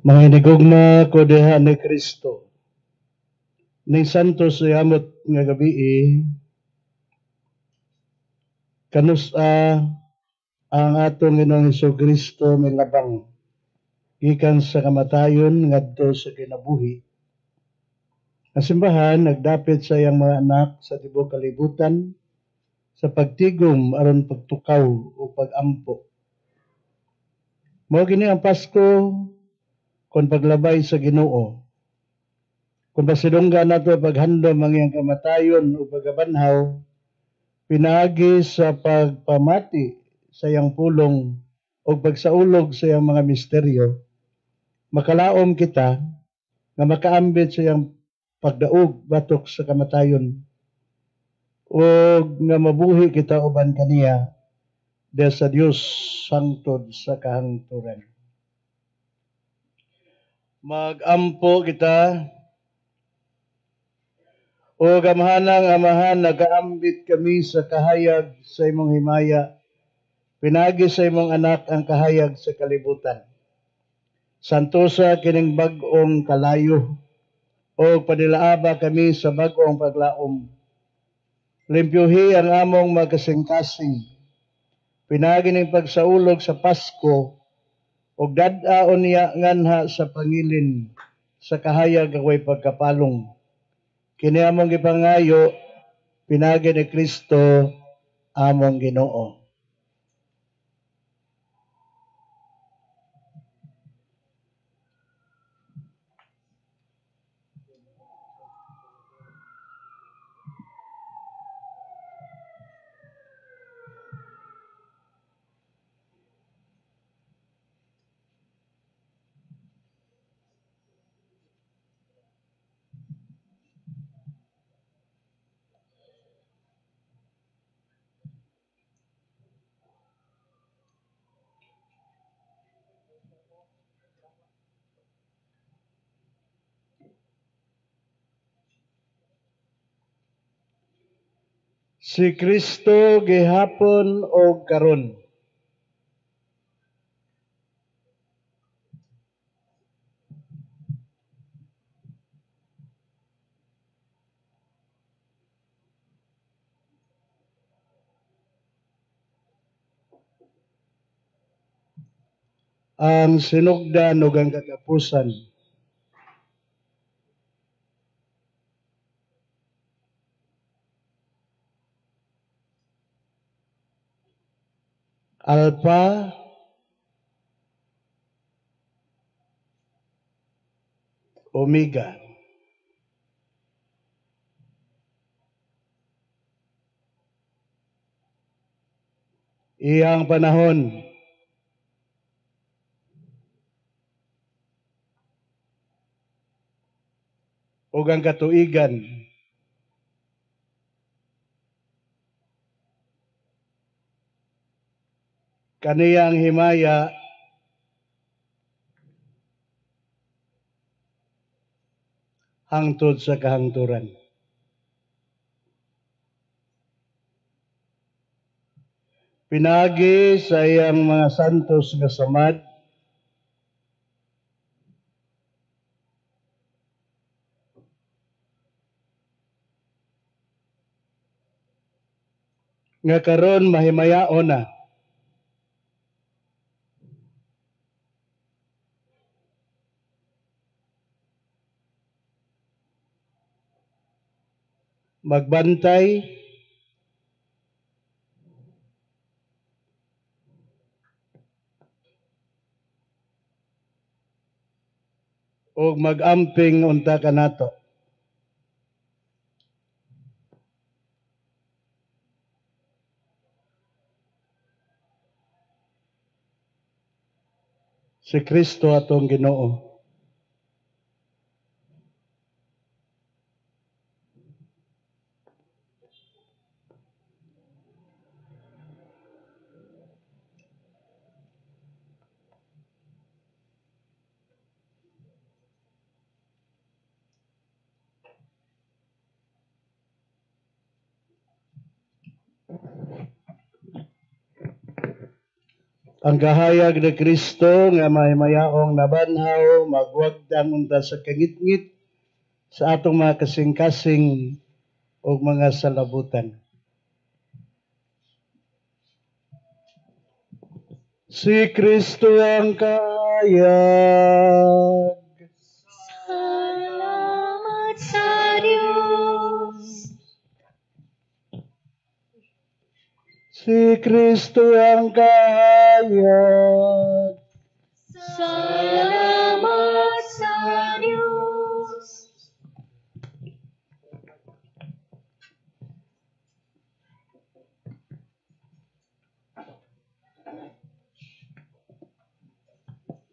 Mga inigugma ko diha ni Kristo. Ning santos yamot nga gabi kanusa ang atong Ginoong Hesukristo milabang gikan sa kamatayon ngadto sa kinabuhi. Ang simbahan nagdapit sa iyang mga anak sa tibuok kalibutan sa pagtigom aron pagtukaw o pagampo. Mao gini ang Pasko kon paglabay sa Ginoo. Kung pasidunggan nato paghandom ang iyang kamatayon o pagabanhaw, pinaagi sa pagpamati sa iyang pulong o pagsaulog sa iyang mga misteryo, makalaom kita nga makaambit sa iyang pagdaog batok sa kamatayon o nga mabuhi kita uban kaniya dahil sa Dios sangtod sa kahangturan. Magampo kita o gamhanang amahan, nagaambit kami sa kahayag sa imong himaya. Pinagi sa imong anak ang kahayag sa kalibutan. Santosa kining bag-ong kalayo o panilaaba kami sa bag-ong paglaom. Limpyuhi ang among magkasing-kasing. Pinagi ning pagsaulog sa Pasko o dad-aon niya nganha sa pangilin sa kahayag ako'y pagkapalong. Kini among gipangayo, pinagi ni Kristo among Ginoo. Si Kristo gihapon o karon. Ang sinugdan ug ang katapusan. Alpha Omega. Iyang panahon. Ug ang katuigan. Kaniyang himaya hangtod sa kahangturan. Pinagi sa iyang mga santos nga samad, nga karon mahimayaon na. Magbantay ug magamping unta kanato. Si Kristo atong Ginoo. ang kahayag ni Kristo nga mahimayaong nabanhaw magwagdang unta sa kangitngit sa atong mga kasing-kasing o mga salabutan. Si Kristo ang kahayag. Salamat sa Diyos. Si Kristo ang kahayag. Salamat sa Diyos.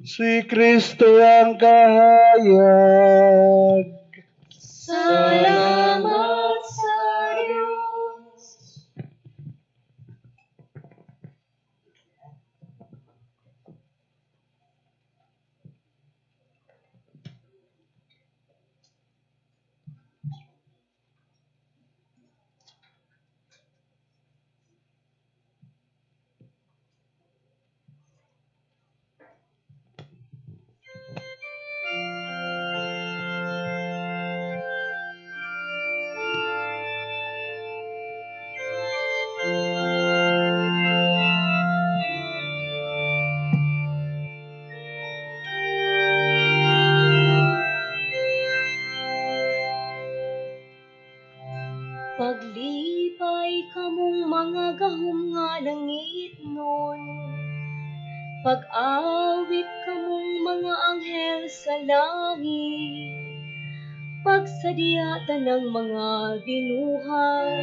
Si Kristo ang kahayag. Salamat sa Diyos. Paglipay kamong mga gahom nga langit nun, pag-awit kamong mga anghel sa langit, pagsadyatan ng mga binuhay,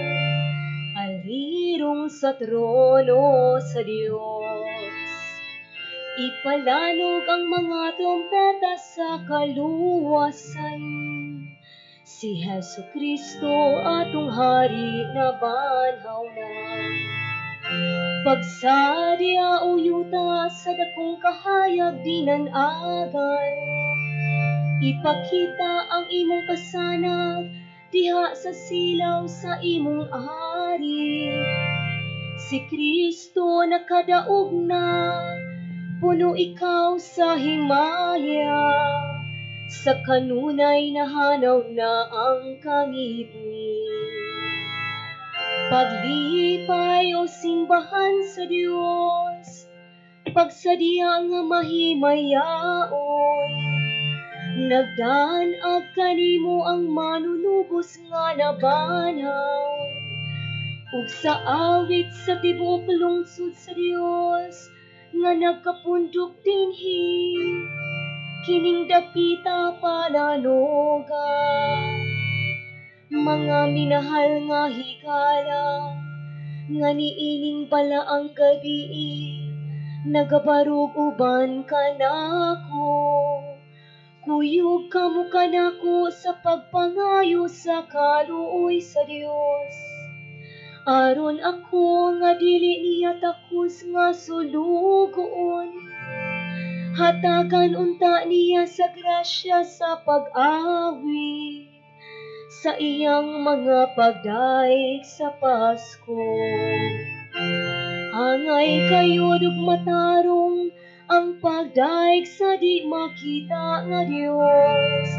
alirong sa trono sa Diyos. Ipalanog ang mga trompeta sa kaluwasan, si Hesu Kristo atong hari na banhaw na. Pagsadya o yuta sa dakong kahayag dinanagan, ipakita ang imong kasanag diha sa silaw sa imong hari. Si Kristo nakadaog na, puno ikaw sa himaya, sa kanunay nahanaw na ang kangitngit. Paglipay o simbahan sa Dios, pagsadya nga mahimayaon, nagdanag kanimo ang manunubos nga nabanhaw, ug sa awit sa tibuok lungsod sa Dios nga nagkapundok dinhi, kining dapita palanoga. Mga minahal nga higala, nga niining bala ang gabi, nagabarog uban kanako. Kuyog kamo kanako sa pagpangayo sa kaluoy sa Dios. Aron ako nga dili niya takos nga sulugoon, hatagan unta niya sa grasya sa pag-awit, sa iyang mga pagdaig sa Pasko. Angay kayo dug matarong ang pagdaig sa di makita nga Dios,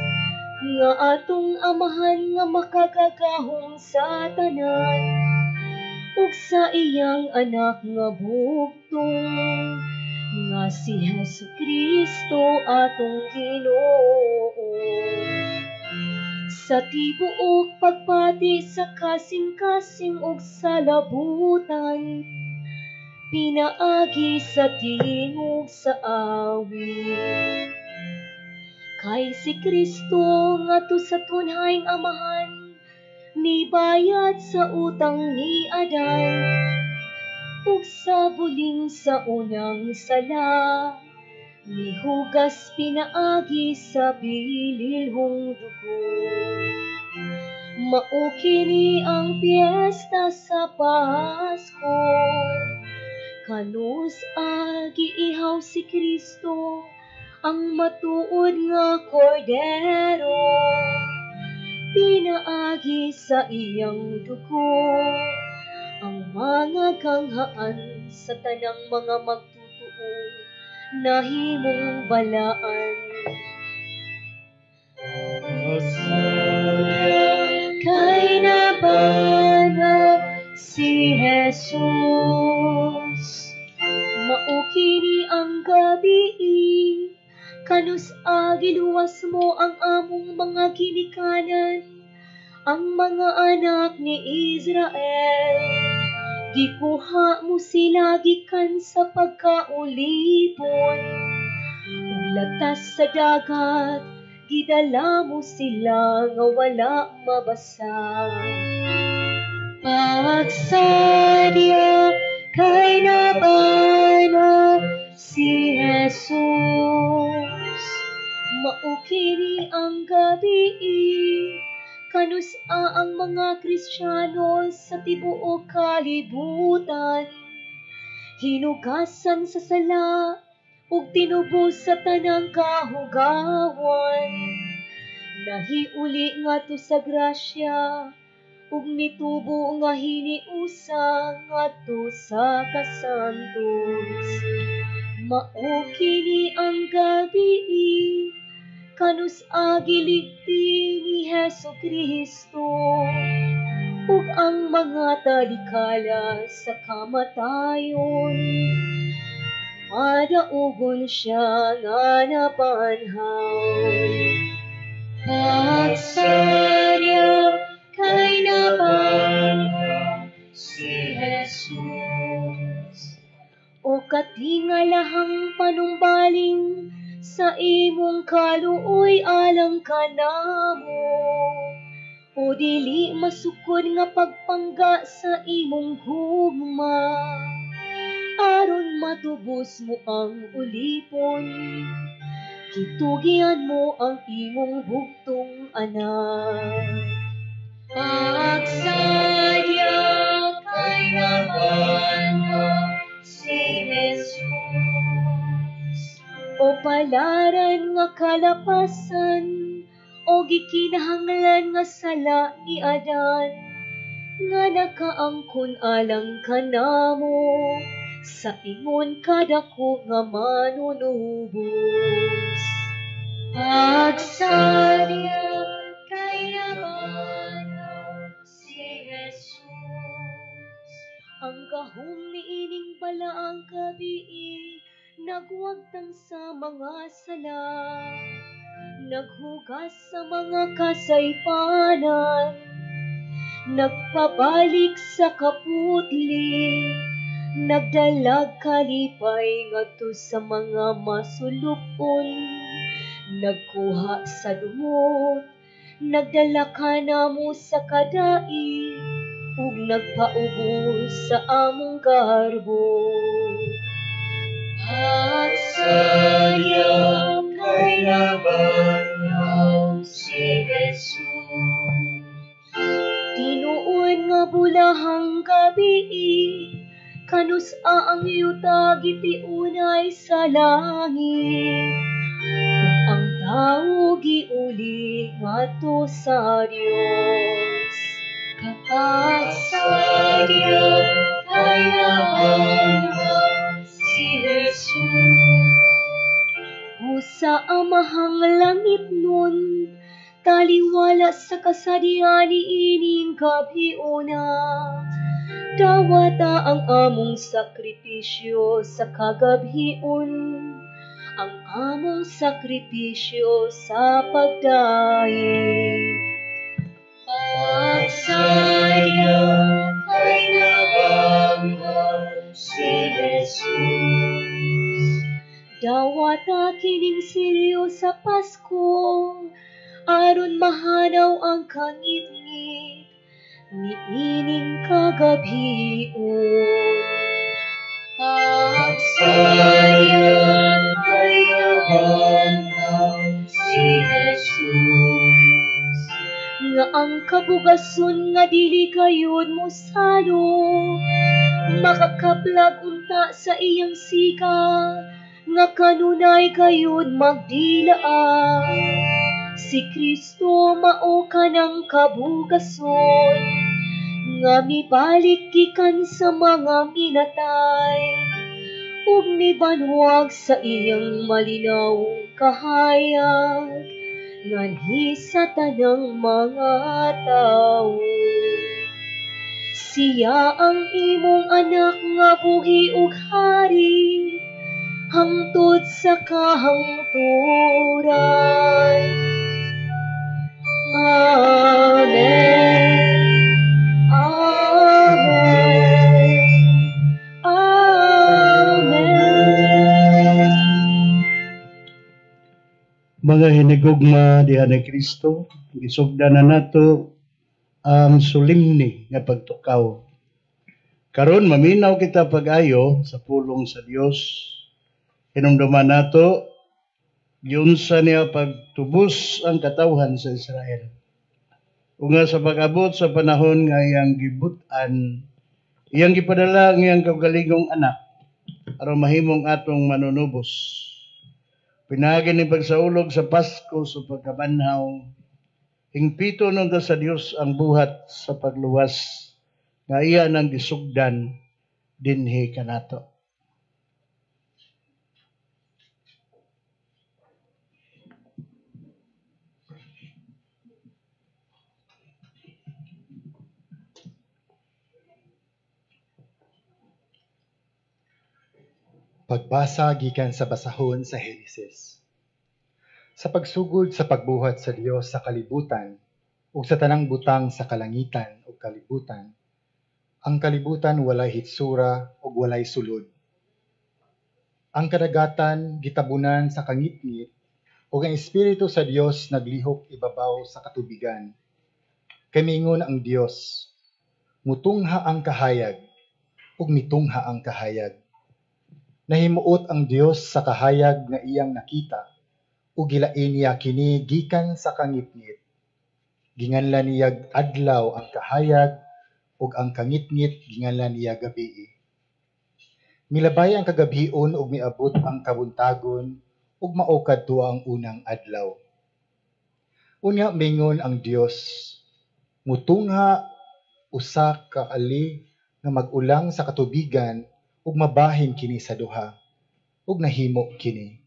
nga atong amahan nga makagagahom sa tanan, ug sa iyang anak nga bugtong, nga si Hesu Kristo atong Ginoo. Sa tibuok pagpati sa kasing-kasing ug sa labutan, pinaagi sa tingog sa awit. Kay si Kristo ngadto sa tunayng amahan, nibayad sa utang ni Adan, ug sa buling sa unang sala, nihugas pinaagi sa bililhong dugo. Mao kini ang piyesta sa Pasko, kanus agi ihaw si Kristo, ang matuod nga kordero, pinaagi sa iyang dugo, ang mga kanghaan sa tanang mga magtutuo nahimong balaan. Kay nabana si Jesus, maukini ang gabi, kanus agiluwas mo ang among mga ginikanan, ang mga anak ni Israel. Gikuha mo sila gikan sa pagkaulipon, latas sa dagat, gidala mo sila nga wala mabasa. Pagsadya kay nabana si Jesus, maukini ang gabi, kanus ang mga Kristiyano sa tibuok kalibutan, hinugasan sa sala ug tinubos sa tanang kahugawan, nahiuli ngadto sa grasya ug nitubo nga hiniusa ngadto sa kasantos. Mao kini ang gabi, kanus agiligti ni Hesukristo ug ang mga talikala sa kamatayon, madaugon siya nga nabanhaw. Pagsadya kay nabanhaw si Jesus, o katingalahang panumbaling sa imong kaluoy alang kanamo, o dili masukod nga pagpangga sa imong gugma, aron matubos mo ang ulipon, kitugian mo ang imong bugtong anak. Pagsadya kay nabanhaw si Jesus, o palaran nga kalapasan, o gikinahanglan nga sala ni Adan, nga nakaangkon alang kanamo, sa ingon kadako nga manunubos. Pagsadya kay nabanhaw si Jesus, ang gahom ni ining balaang gabi, nagwagtang sa mga sala, naghugas sa mga kasaypanan, nagpabalik sa kaputli, nagdalag kalipay ngadto sa mga masulupon, nagkuha sa dumot, nagdala ka namo sa kadai, ug nagpaubos sa among garbo. Pagsadya kay nabanhaw si Jesus, tinuod nga bulahang gabi, kanus ang yuta gitiunay sa langit, ug ang tawo giuli ngadto sa Dios. Pagsadya kay nabanhaw si Jesus, busa amahang langit nun, taliwala sa kasadyan ni ining gabi una, dawata ang among sakripisyo sa kagabhion, ang among sakripisyo sa pagdaig. Pagsadya kay nabanhaw si Jesus, dawata kining siryo sa Pasko, aron mahanaw ang kangit-ngit ni ining kagabhion. Pagsadya kay nabanhaw si Jesus, nga ang kabugason nga dili gayud mo salo, makakaplag unta sa iyang sika, nga kanunay gayud magdilaan. Si Kristo mao kanang kabugason, nga mibalik gikan sa mga minatay, ug nibanwag sa iyang malinaw kahayag nganhi sa tanang mga tawo. Siya ang imong anak nga buhi ug hari hangtod sa kahangturan. Amen. Amen. Amen. Mga hinigugma diha ni Kristo, gisugdan na nato ang solemne nga pagtukaw. Karon maminaw kita pag-ayo sa pulong sa Dios. Hinumduman nato giunsa niya pagtubos ang katawhan sa Israel. Ug nga sa pag-abot sa panahon nga iyang gibut-an, iyang gipadala ang iyang kaugalingong anak aron mahimong atong manunubos. Pinaagi ni pagsaulog sa Pasko sa pagkabanhaw, hingpito nun ta sa Dios ang buhat sa pagluwas nga iya nang gisugdan dinhi kanato. Pagbasa gikan sa basahon sa Henesis. Sa pagsugod sa pagbuhat sa Dios sa kalibutan ug sa tanang butang sa kalangitan ug kalibutan, ang kalibutan walay hitsura ug walay sulod. Ang kadagatan gitabunan sa kangitngit ug ang Espiritu sa Dios naglihok ibabaw sa katubigan. Kamingon ang Dios, mutungha ang kahayag ug mitungha ang kahayag. Nahimuot ang Dios sa kahayag nga iyang nakita ug gilain niya kini gikan sa kangitngit. Ginganlan niya adlaw ang kahayag ug ang kangitngit ginganlan niya gabii. Milabay ang kagabion ug miabot ang kabuntagon ug mao kadto ang unang adlaw. Unya mingon ang Dios, mutungha usa ka ali nga mag-ulang sa katubigan ug mabahin kini sa duha, ug nahimo kini.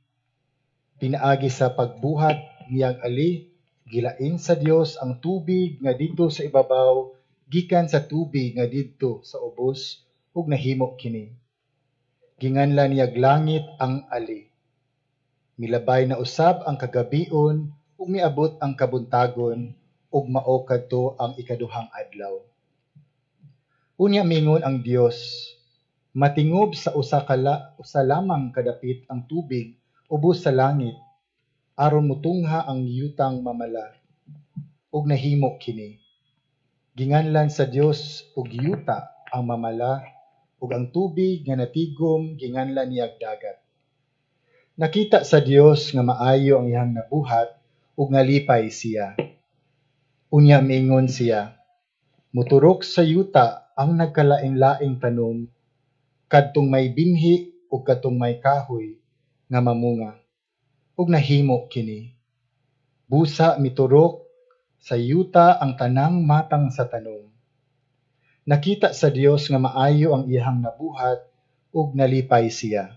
Pinaagi sa pagbuhat niyang ali, gilain sa Dios ang tubig nga didto sa ibabaw gikan sa tubig nga didto sa ubos, ug nahimo kini. Ginganlan niyag langit ang ali. Milabay na usab ang kagabion ug miabot ang kabuntagon ug mao kadto ang ikaduhang adlaw. Unya mingon ang Dios, matingob sa usa lamang kadapit ang tubig ubos sa langit aron mutungha ang yutang mamala ug nahimo kini. Ginganlan sa Dios og yuta ang mamala ug ang tubig nga natigom ginganlan niya dagat. Nakita sa Dios nga maayo ang iyang nabuhat ug nalipay siya. Unya mingon siya, muturok sa yuta ang nagkalaing-laing tanom kadtong may binhi ug kadtong may kahoy nga mamunga, ug nahimo kini. Busa miturok sa yuta ang tanang matang sa tanom. Nakita sa Dios nga maayo ang iyang nabuhat ug nalipay siya.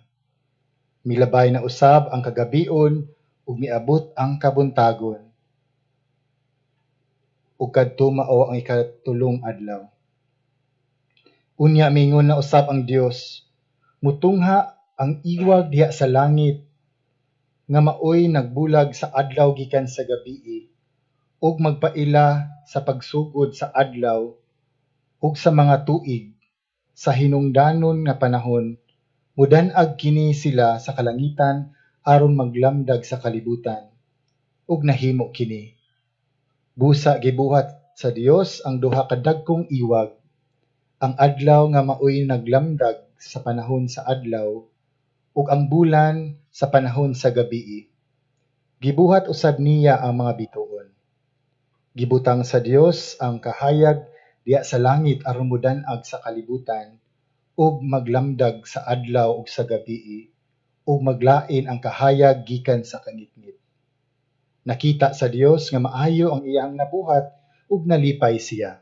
Milabay na usab ang kagabion ug miabot ang kabuntagon. Ug kadto mao ang ikatulong adlaw. Unya mingon na usab ang Dios, mutungha ang iwag diha sa langit nga maoy nagbulag sa adlaw gikan sa gabii ug magpaila sa pagsugod sa adlaw ug sa mga tuig sa hinungdanon nga panahon mudan-ag kini sila sa kalangitan aron maglamdag sa kalibutan ug nahimo kini. Busa gibuhat sa Dios ang duha ka dagkong iwag, ang adlaw nga maoy naglamdag sa panahon sa adlaw ug ang bulan sa panahon sa gabii. Gibuhat usab niya ang mga bituon. Gibutang sa Dios ang kahayag diha sa langit aron mudan-ag sa kalibutan ug maglamdag sa adlaw ug sa gabii ug maglain ang kahayag gikan sa kangitngit. Nakita sa Dios nga maayo ang iyang nabuhat ug nalipay siya.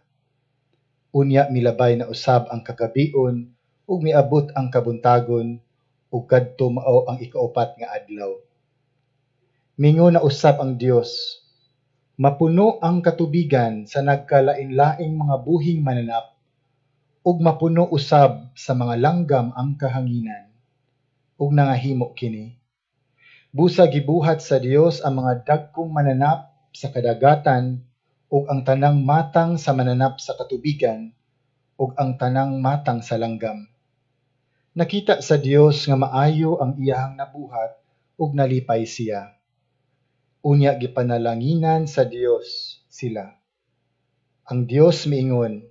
Unya milabay na usab ang kagabion ug miabot ang kabuntagon ug kadto mao ang ikaupat nga adlaw. Mingon na usab ang Dios, mapuno ang katubigan sa nagkalain-laing mga buhing mananap, ug mapuno usab sa mga langgam ang kahanginan, ug nangahimo kini. Busa gibuhat sa Dios ang mga dagkong mananap sa kadagatan, ug ang tanang matang sa mananap sa katubigan, ug ang tanang matang sa langgam. Nakita sa Dios nga maayo ang iyahang nabuhat, ug nalipay siya. Unya gipanalanginan sa Dios sila. Ang Dios miingon,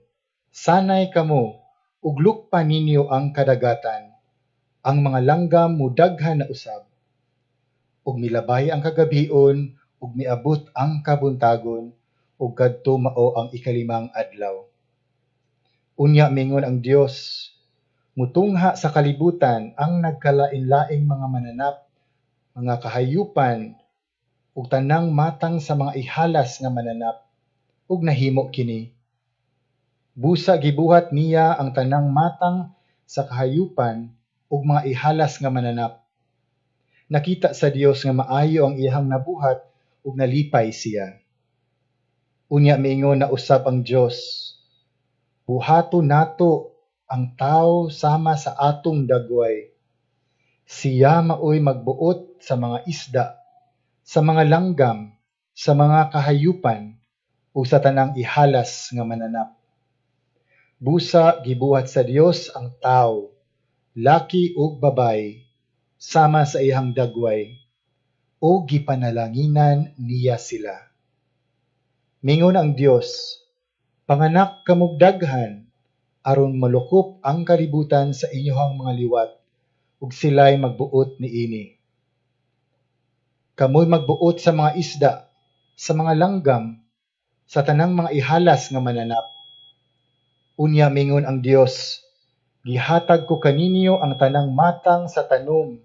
sanay kamo, ug lukpan ninyo ang kadagatan, ang mga langgam mudaghan na usab. Ug milabay ang kagabion, ug miabot ang kabuntagon, ug kadto mao ang ikalimang adlaw. Unya mingon ang Dios, mutungha sa kalibutan ang nagkalain-laing mga mananap, mga kahayupan, ug tanang matang sa mga ihalas nga mananap, ug nahimo kini. Busa gibuhat niya ang tanang matang sa kahayupan ug mga ihalas nga mananap. Nakita sa Dios nga maayo ang iyahang nabuhat ug nalipay siya. Unya miingon na usab ang Dios, buhaton nato ang tawo sama sa atong dagway. Siya maoy magbuot sa mga isda, sa mga langgam, sa mga kahayupan, o sa tanang ihalas nga mananap. Busa gibuhat sa Dios ang tawo, laki ug babay, sama sa iyang dagway, o gipanalanginan niya sila. Mingon ang Dios, panganak kamog daghan, aron malukop ang kalibutan sa inyohang mga liwat, ug sila'y magbuot niini. Kamoy magbuot sa mga isda, sa mga langgam, sa tanang mga ihalas nga mananap. Unya mingon ang Dios, gihatag ko kaninyo ang tanang matang sa tanom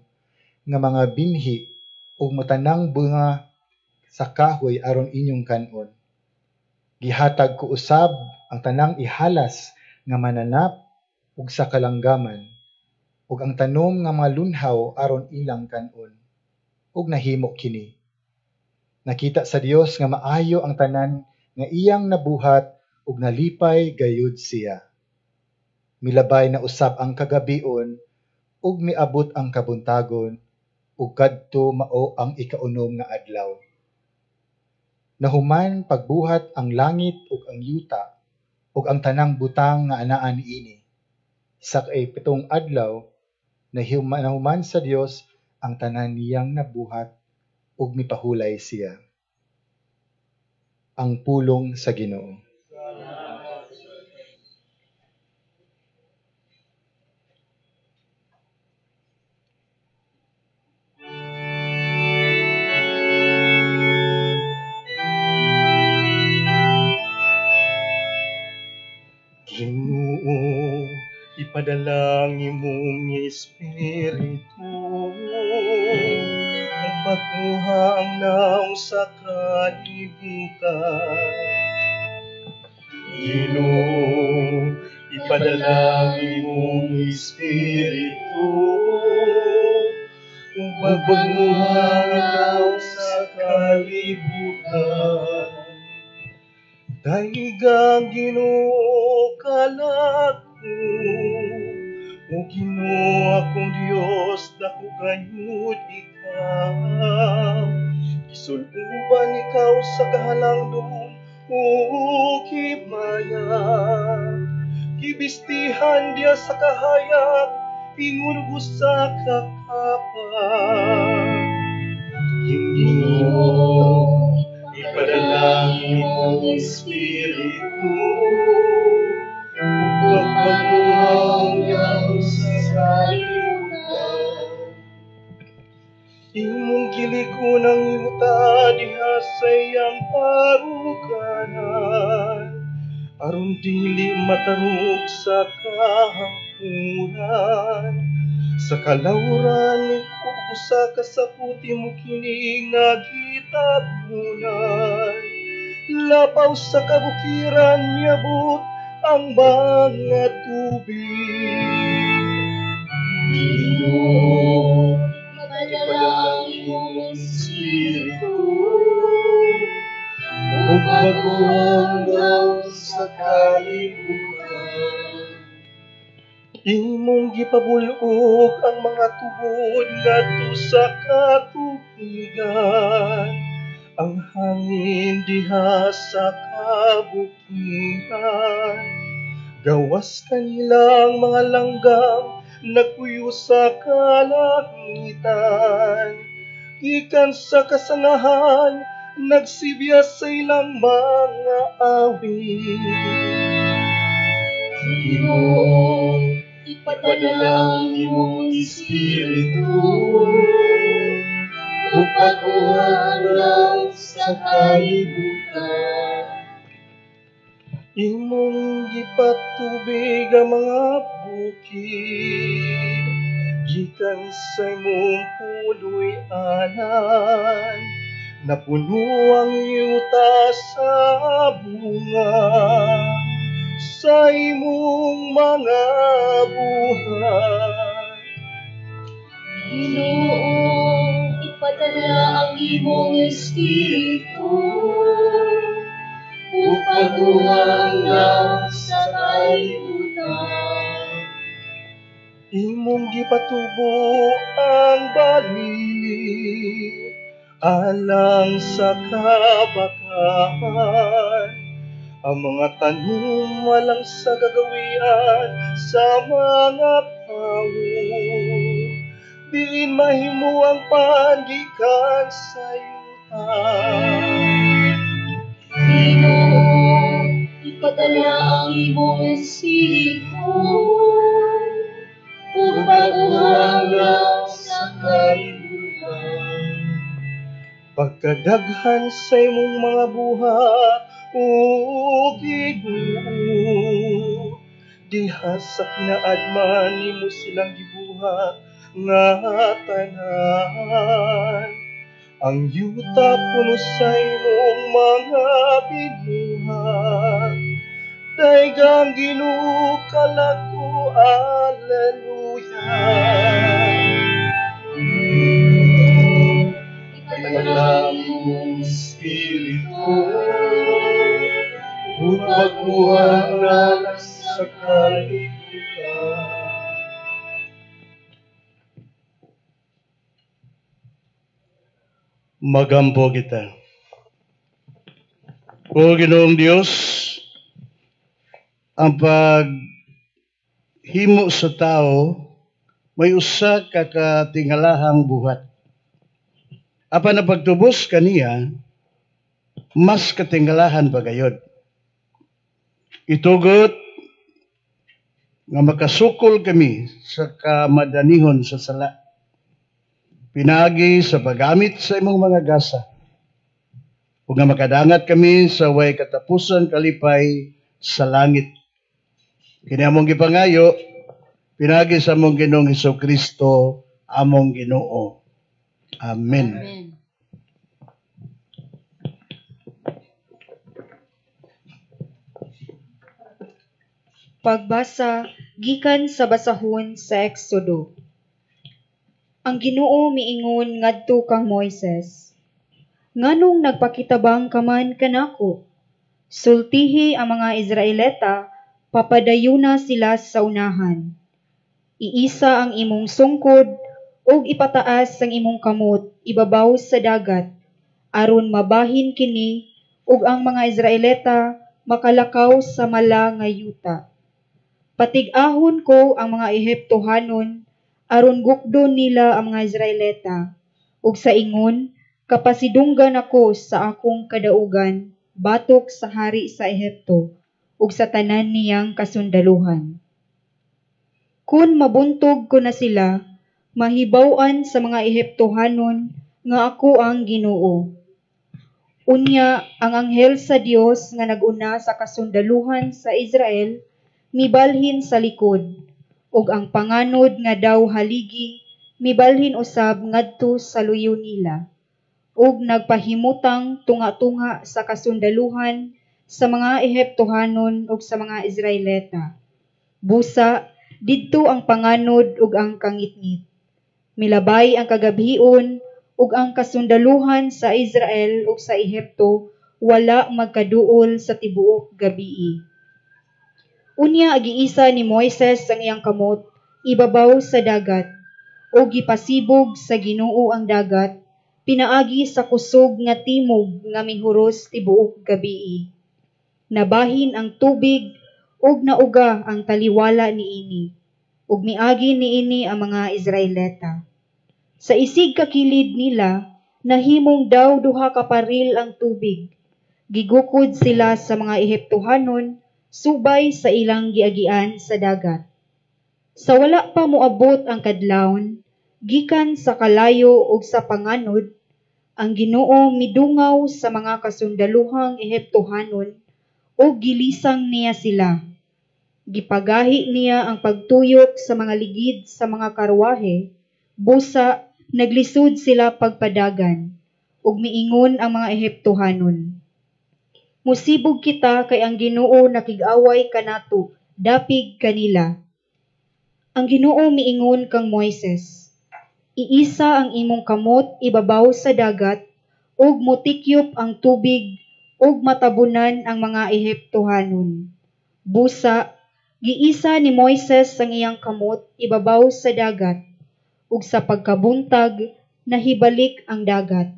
nga mga binhi ug matanang bunga sa kahoy aron inyong kanon. Gihatag ko usab ang tanang ihalas nga mananap ug sa kalanggaman, ug ang tanom nga mga lunhaw aron ilang kanon. Ug nahimo kini. Nakita sa Dios nga maayo ang tanan nga iyang nabuhat ug nalipay gayud siya. Milabay na usab ang kagabion ug miabot ang kabuntagon, ug kadto mao ang ikaunom nga adlaw. Nahuman pagbuhat ang langit ug ang yuta ug ang tanang butang nga anaa niini. Sa ikaipitong adlaw nahuman sa Dios ang tanan niyang nabuhat ug mipahulay siya. Ang pulong sa Ginoo. Ginoo, ipadalangin imong Espiritu, magpatuha ang naong sa kalibutan. Ginoo, ipadalangin imong Espiritu, magpatuha ang naong sa kalibutan. Daigang Ginoo kalako, o Ginoo akong Dios, dako gayud ikaw. Gisuluban ikaw sa kahalangdon, o himaya. Gibistihan diya sa kahayag, ingon sa kakapa. Ginoo, ipadalangin imong Espiritu, magpatuhaw niyaw sa kalibutan. Imong gilikon ang yuta diha sa iyang paruganan, aron dili matarog sa kahangkuran. Sa kalawran ug usa ka sa puti mo kini nga gitabunan. Lapaw sa kabukiran miabot ang mga tubig. Ginoo, magdala ang imong Espiritu, ug magbuhanggaw sa kalibutan. Imong gipabulog ang mga tubod ngadto sa katubigan, ang hangin diha sa kabukiran. Gawas kanilang mga langgam nagpuyo sa kalangitan. Gikan sa kasangahan nagsibya sa ilang mga awit. Ginoo, ipadala ang imong Espiritu, ug pagbuhanggaw sa kalibutan. Imong gipatubig ang mga bukid, gikan sa imong puloy-anan, napuno ang yuta sa bunga sa imong mga buhay. Ginoo, ipadala ang imong Espiritu, ug pagbuhanggaw sa kalibutan. Imong gipatubo ang balili alang sa kabakahan, ang mga tanom walang sa gagawian sa mga tao. Diin mahimo ang pangikan sa yuta. Ginoo, ipadala ang imong Espiritu, ug pagbuhanggaw sa kalibutan. Pagkadaghan sa imong mga buhat, o Ginoo, diha sa kinaadman nimo silang gibuhat nga tanan. Ang yuta puno sa imong mga binuhat, daigang Ginoo kalako, alleluia. Ipadala ang imong Espiritu, ug pagbuhanggaw sa kalibutan. Magampo kita. O Ginoong Dios, ang paghimo sa tao may usa ka katingalahang buhat. Apan ang pagtubos kaniya, mas katingalahan pa gayod. Itugot nga makasukol kami sa kamadanihon sa sala. Pinagi sa paggamit sa imong mga gasa. Ug nga makadangat kami sa way katapusan kalipay sa langit. Kini among gipangayo, pinagi sa among Ginoong Hesukristo, among Ginoo. Amen. Amen. Pagbasa gikan sa basahon sa Exodo. Ang Ginoo miingon ngadto kang Moises, nganong nagpakitabang ka man kanako? Sultihi ang mga Israelita, papadayuna sila sa unahan. Iisa ang imong sungkod ug ipataas ang imong kamot ibabaw sa dagat, aron mabahin kini ug ang mga Israelita makalakaw sa mala nga yuta. Patig-ahon ko ang mga Ehiptohanon aron gukdon nila ang mga Israelita, ug sa ingon, kapasidunggan ako sa akong kadaugan, batok sa hari sa Ehipto, ug sa tanan niyang kasundaluhan. Kun mabuntog ko na sila, mahibaw-an sa mga Ehiptohanon nga ako ang Ginoo. Unya, ang anghel sa Dios nga naguna sa kasundaluhan sa Israel, mibalhin sa likod, ug ang panganod nga daw haligi mibalhin usab ngadto sa luyo nila, ug nagpahimutang tunga-tunga sa kasundaluhan sa mga Ehiptohanon ug sa mga Israelita. Busa didto ang panganod ug ang kangitngit. Milabay ang kagabhion ug ang kasundaluhan sa Israel ug sa Ehipto wala magkaduol sa tibuok gabii. Unya giisa ni Moises ang iyang kamot ibabaw sa dagat o gipasibog sa Ginoo ang dagat pinaagi sa kusog nga timog nga mihuros tibuok gabii. Nabahin ang tubig ug nauga ang taliwala niini ug miagi niini ang mga Israelita. Sa isig kakilid nila nahimong daw duha ka paril ang tubig. Gigukod sila sa mga Ehiptohanon subay sa ilang giagian sa dagat. Sa wala pa moabot ang kadlawon, gikan sa kalayo ug sa panganod, ang Ginoo midungaw sa mga kasundaluhang Ehiptohanon ug gilisang niya sila. Gipagahi niya ang pagtuyok sa mga ligid sa mga karwahe, busa naglisod sila pagpadagan, ug miingon ang mga Ehiptohanon. Musibog kita kay ang Ginoo nakig-away kanato, dapig kanila. Ang Ginoo miingon kang Moises, iisa ang imong kamot ibabaw sa dagat, ug mutikyop ang tubig, ug matabunan ang mga Ehiptohanon. Busa, giisa ni Moises ang iyang kamot ibabaw sa dagat, ug sa pagkabuntag, nahibalik ang dagat.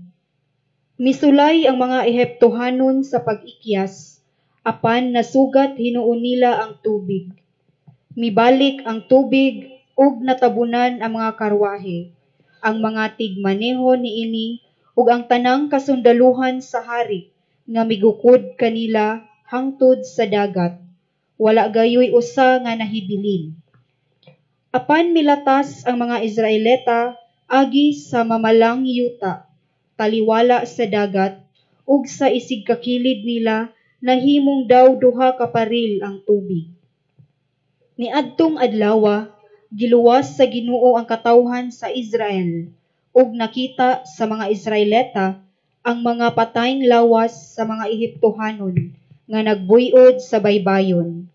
Misulay ang mga Ehiptohanon sa pag-ikyas, apan nasugat hinuon nila ang tubig. Mibalik ang tubig ug natabunan ang mga karwahe, ang mga tigmaneho niini ug ang tanang kasundaluhan sa hari nga migukod kanila hangtod sa dagat. Wala gayoy usa nga nahibilin. Apan milatas ang mga Israelita agi sa mamalang yuta, taliwala sa dagat, ug sa isig kakilid nila nahimong daw duha ka paril ang tubig. Niadtong adlaw, giluwas sa Ginoo ang katawhan sa Israel, ug nakita sa mga Israelita ang mga patayng lawas sa mga Ehiptohanon nga nagbuy-od sa baybayon.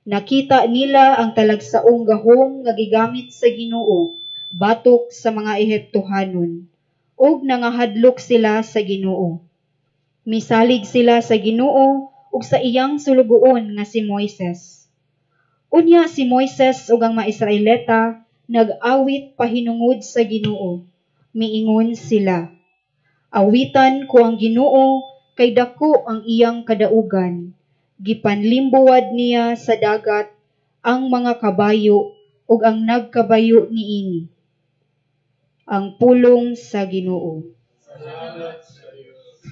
Nakita nila ang talagsaong gahom nga gigamit sa Ginoo batok sa mga Ehiptohanon, ug nangahadlok sila sa Ginoo. Misalig sila sa Ginoo ug sa iyang sulugoon nga si Moises. Unya si Moises ug ang mga Israelita nag-awit pahinungod sa Ginoo. Miingon sila, awitan ko ang Ginoo kay dako ang iyang kadaugan. Gipanlimbuwad niya sa dagat ang mga kabayo ug ang nagkabayo niini. Ang pulong sa Ginoo. Salamat sa Diyos.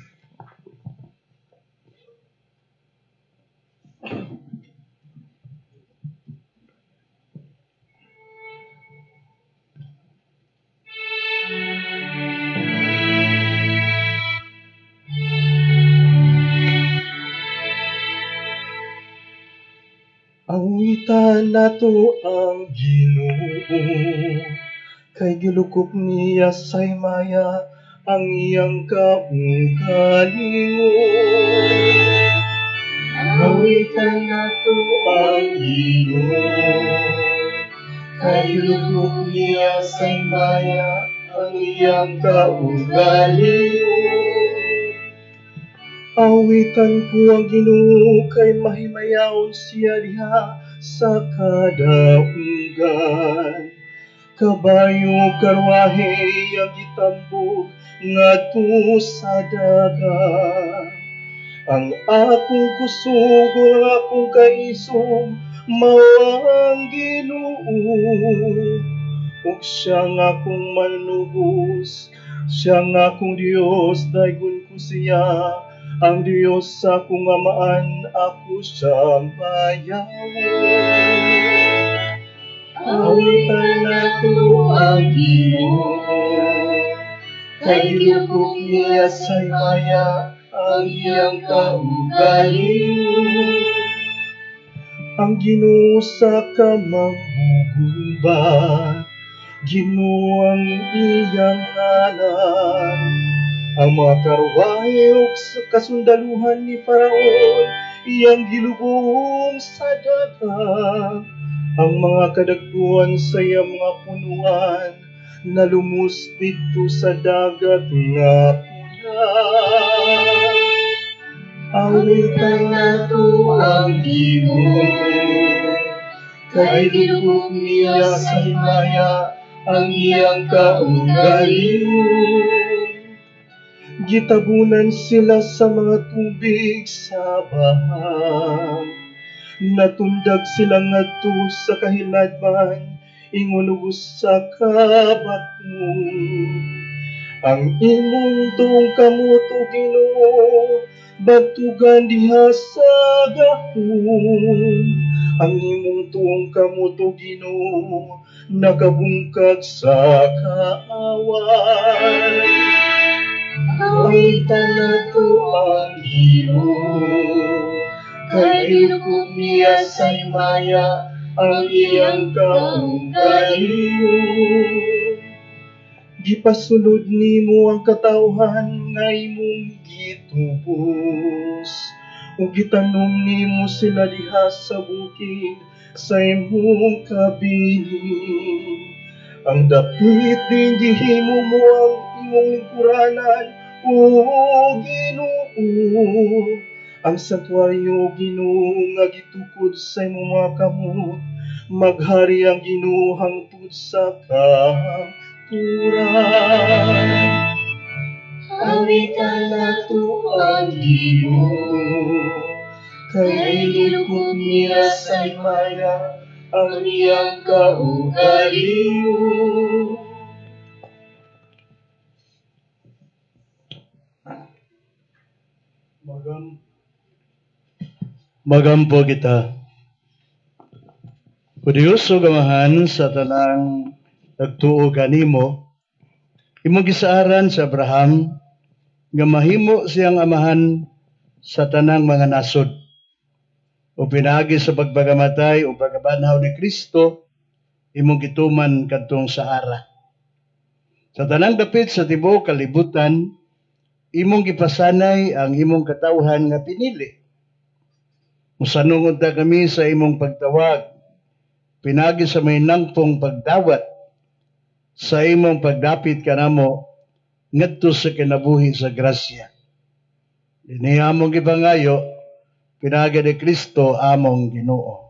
Awitan nato ang Ginoo, kay gilukop niya sa himaya ang iyang kaugalingon. Awitan nato ang Ginoo, kay gilukop niya sa himaya ang iyang kaugalingon. Awitan ko ang Ginoo kay mahimayaon siya diha sa kadaugan. Kabayo karwahe ang gitambog ngadto sa dagat. Ang akong kusog ug akong kaisog mao ang Ginoo. Ug siya nga akong manunubos, siya nga akong Dios, daygon ko siya. Ang Diyos sa akong amaan, ako siyang bayawon. Awitan nato ang Ginoo, kay gilukop niya sa himaya ang iyang kaugalingon. Ang Ginoo sa kamanghugubat, Ginoo ang iyang ngalan. Ang mga karwahe ug kasundaluhan ni Faraon iyang gilubong sa dagat. ang mga kadagpuan sa iyang mga punuan na lumuspit to sa dagat nga ulan. Awitan nato ang Ginoo, kay ginugog niya sa himaya ang iyang kaugalingon. Gitabunan sila sa mga tubig sa baha, natundag sila ngadto sa kahiladman, ingon ug usa ka bako. Ang imong tuong kamot o Ginoo, batugan diha sa gahom. Ang imong tuong kamot o Ginoo, nakabungkag sa kaaway. Awitan nato ang Ginoo, kay ginugog niya sa himaya ang iyang kaugalingon. Gipasulod nimo ang katawhan nga imong gitubos, ug gitanom nimo sila diha sa bukid sa imong kabilin. Ang dapit din gihimo mo ang imong lingkuranan, o Ginoo. Ang santuaryo, Ginoo, nga gitukod sa imong mga kamot, maghari ang Ginoo hangtod sa katuran. Awitan nato ang Ginoo, kay ginugog niya sa himaya ang iyang kaugalingon. Magampo kita. O Diyos o gamahan sa tanang nagtuo kanimo, imong gisaaran sa Abraham nga mahimo siyang amahan sa tanang mga nasod. O pinagi sa pagpagamatay o pagkabanhaw ni Kristo, imong gituman kadtong sa ara. Sa tanang dapit sa tibuok kalibutan, imong gipasanay ang imong katawhan nga pinili. Musanungod ta kami sa imong pagtawag, pinagi sa may nangpong pagdawat, sa imong pagdapit kanamo ngadto sa kinabuhi sa grasya. Dinhi among gipangayo, pinagi ni Kristo among Ginoo.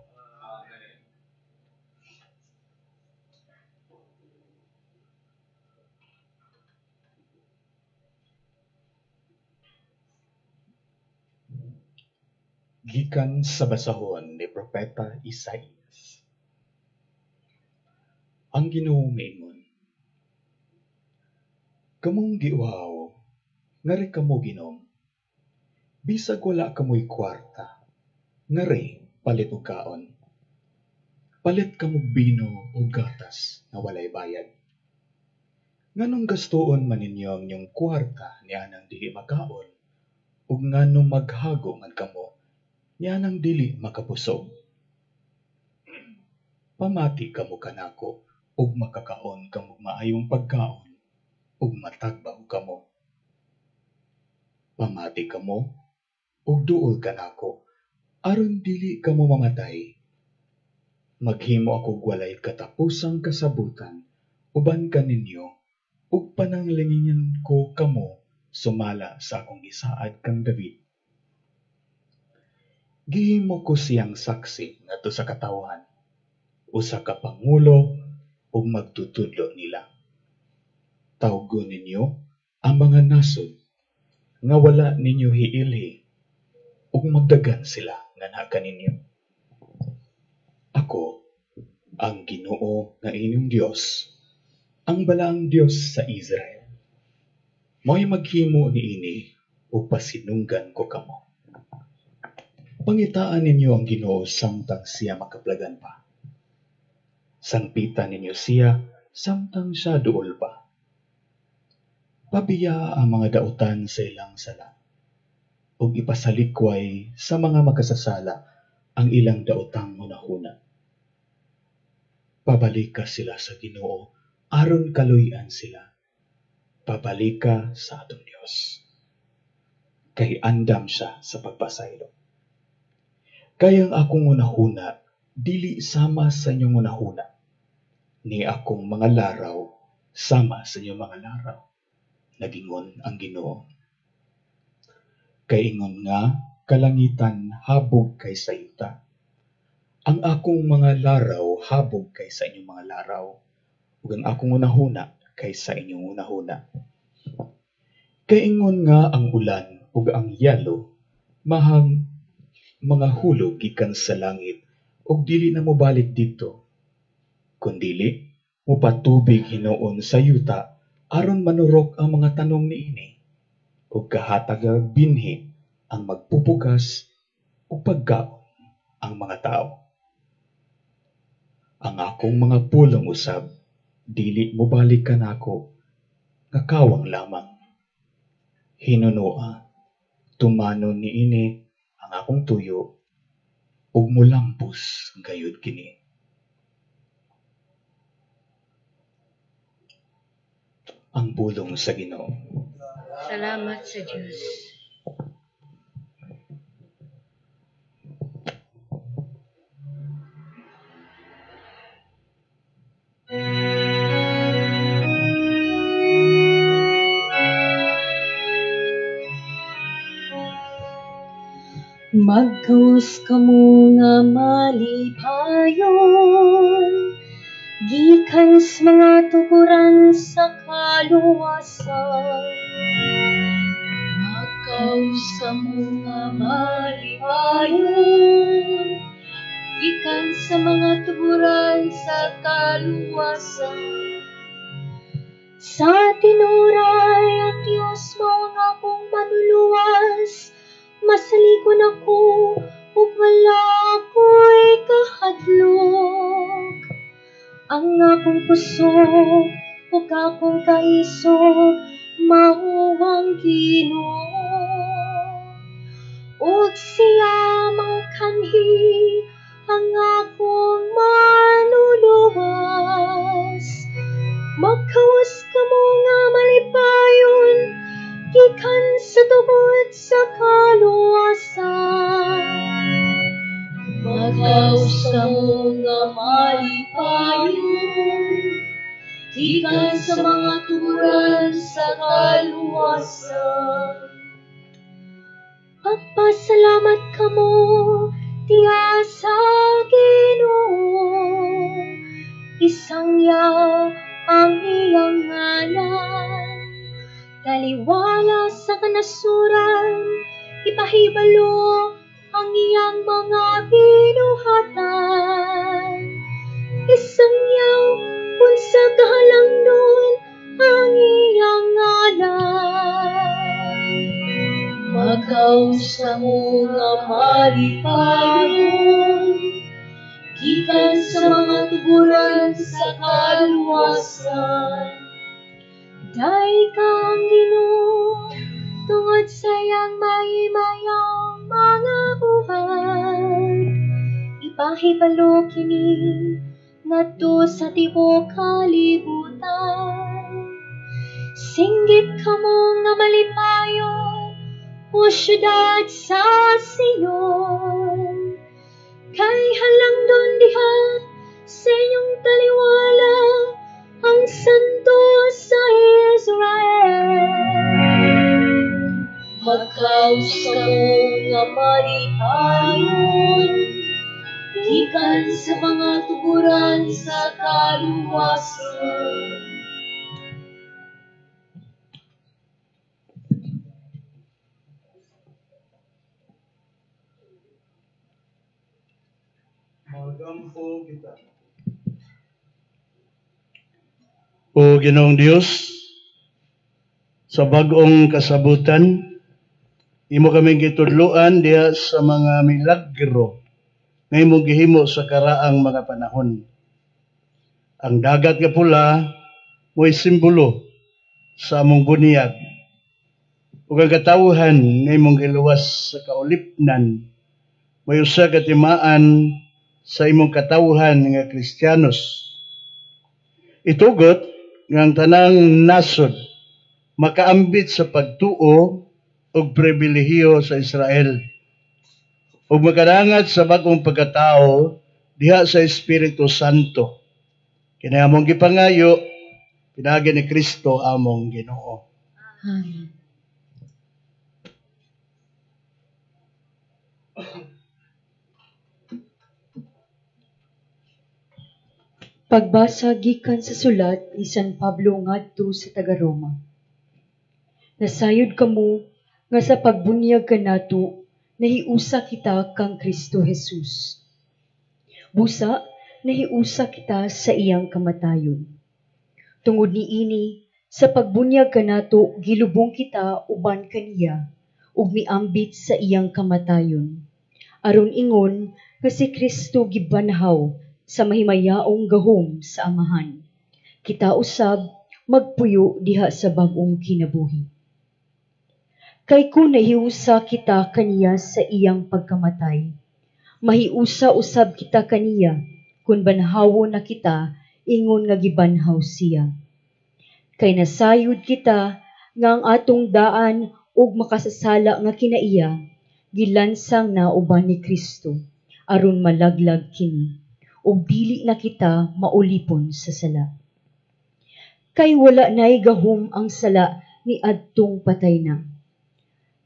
Gikan sa basahon ni Propeta Isaias. Ang Ginoo miingon, kamong giuhaw, ngari kamo Ginom, bisag wala kamoy kwarta, ngari palit og kaon. Palit kamog bino o gatas na walay bayad. Nganong gastuon man ninyo ang inyong kwarta niya nang dili makaon, ug nganong maghago man kamo niya nang dili makapusog. Pamati kamo kanako, ug makakaon kamo maayong pagkaon, ug matagbaw kamo. Pamati kamo, ug duol kanako, aron dili kamo mamatay. Maghimo ako walay katapusang kasabutan, uban kaninyo, ug pananglingingan ko kamo sumala sa akong gisaad kang David. Gihimo ko siyang saksi ngadto sa katawhan, usa ka pangulo ug magtutudlo nila. Tawgon ninyo ang mga nasod nga wala ninyo hiilhi ug magdagan sila nga naa kaninyo. Ako ang Ginoo nga inyong Dios, ang balaang Dios sa Israel. Mo'y maghimo niini ug pasinunggan ko kamo. Pangitaan ninyo ang Ginoo samtang siya makaplagan pa. Sangpitan ninyo siya samtang siya duol pa. Pabiya ang mga dautan sa ilang sala, ug ipasalikway sa mga makasasala ang ilang daotang hunahuna. Pabalika sila sa Ginoo aron kaluy-an sila. Pabalika sa atong Dios, kay andam siya sa pagpasaylo. Kayang akong hunahuna dili sama sa inyong unahuna. Ni akong mga laraw, sama sa inyong mga laraw. Nagingon ang Ginoo. Kay ingon nga, kalangitan habog kay sa yuta. Ang akong mga laraw habog kay sa inyong mga laraw. Ug ang akong unahuna kay sa inyong unahuna. Kay ingon nga ang ulan ug ang yalo, mahang mga hulog gikan sa langit, ug dili na mobalik dito. Kundili, mupatubig hinoon sa yuta, aron manurok ang mga tanom niini, ug kahatag binhi ang magpupugas ug pagkaon ang mga tao. Ang akong mga pulong usab, dili mobalik kanako, nga kawang lamang. Hinunoa, tumanon niini ang akong tuyo, ug mulampos gayud kini. Ang pulong sa Ginoo. Salamat sa Diyos. Magkaus kamo nga malipayon, gikan sa mga tukuran sa kaluwasan. Magkaus kamo nga malipayon, gikan sa mga tukuran sa kaluwasan. Sa tinuray ang Diyos mo ang akong manuluwas, masalikon ako ug wala ako'y kahadlok. Ang akong kusog ug akong kaisog mao ang Ginoo. Ug siya mangkanhi ang akong manuluwas. Magkawas kamo nga malipayon, gikan sa tubod sa kaluwasan. Magkaus kamo nga malipayon, gikan sa mga tuburan sa kaluwasan. Pagpasalamat kamo tiya sa Ginoo, isangyaw ang iyang ngalan. Taliwala sa kanasuran, ipahibalo ang iyang mga binuhatan. Isangyaw unsa kahalangnon ang iyang ngalan. Magkaus kamo nga malipayon, gikan sa mga tuguran sa kaluwasan. Dai kang Ginoo, tungod sa iyang mahimayang mga buhat. Ipahibalo kini ngadto sa tibuok kalibutan. Singgit kamo nga malipayon, o syudad sa Sion. Kay halangdon diha sa inyong taliwala ang santo sa Israel. Magkaus kamo nga malipayon, gikan sa mga tuguran sa kaluwasan. Magampo kita. O Ginoong Dios, sa bagong kasabutan, imo kaming gitudloan diha sa mga milagro nga imong gihimo sa karaang mga panahon. Ang dagat nga pula mo'y simbolo sa among bunyag. Ug ang katawhan nga imong giluwas sa kaulipnan mo'y usa ka timaan sa imong katawhan nga Kristiyanos. Itugot nga ang tanang nasod makaambit sa pagtuo ug pribilehiyo sa Israel ug makadangat sa bagong pagkatao diha sa Espiritu Santo. Kini among gipangayo, pinagi ni Kristo among Ginoo. Amen. Pagbasa gikan sa sulat ni San Pablo ngadto sa taga-Roma. Nasayod kamo nga sa pagbunyag kanato nahiusa kita kang Kristo Jesus. Busa nahiusa kita sa iyang kamatayon. Tungod niini sa pagbunyag kanato gilubong kita uban kaniya ug miambit sa iyang kamatayon. Aron ingon nga si Kristo gibanhaw sa mahimayaong gahom sa amahan. Kita usab magpuyo diha sa bag-ong kinabuhi. Kay kung nahiusa kita kaniya sa iyang pagkamatay, mahiusa usab kita kaniya kung banhawon na kita ingon nga gibanhaw siya. Kay nasayod kita nga ang atong daan ug makasasala nga kinaiya, gilansang na uban ni Kristo aron malaglag kini ug dili na kita maulipon sa sala. Kay wala nay gahom ang sala ni adtong patay na.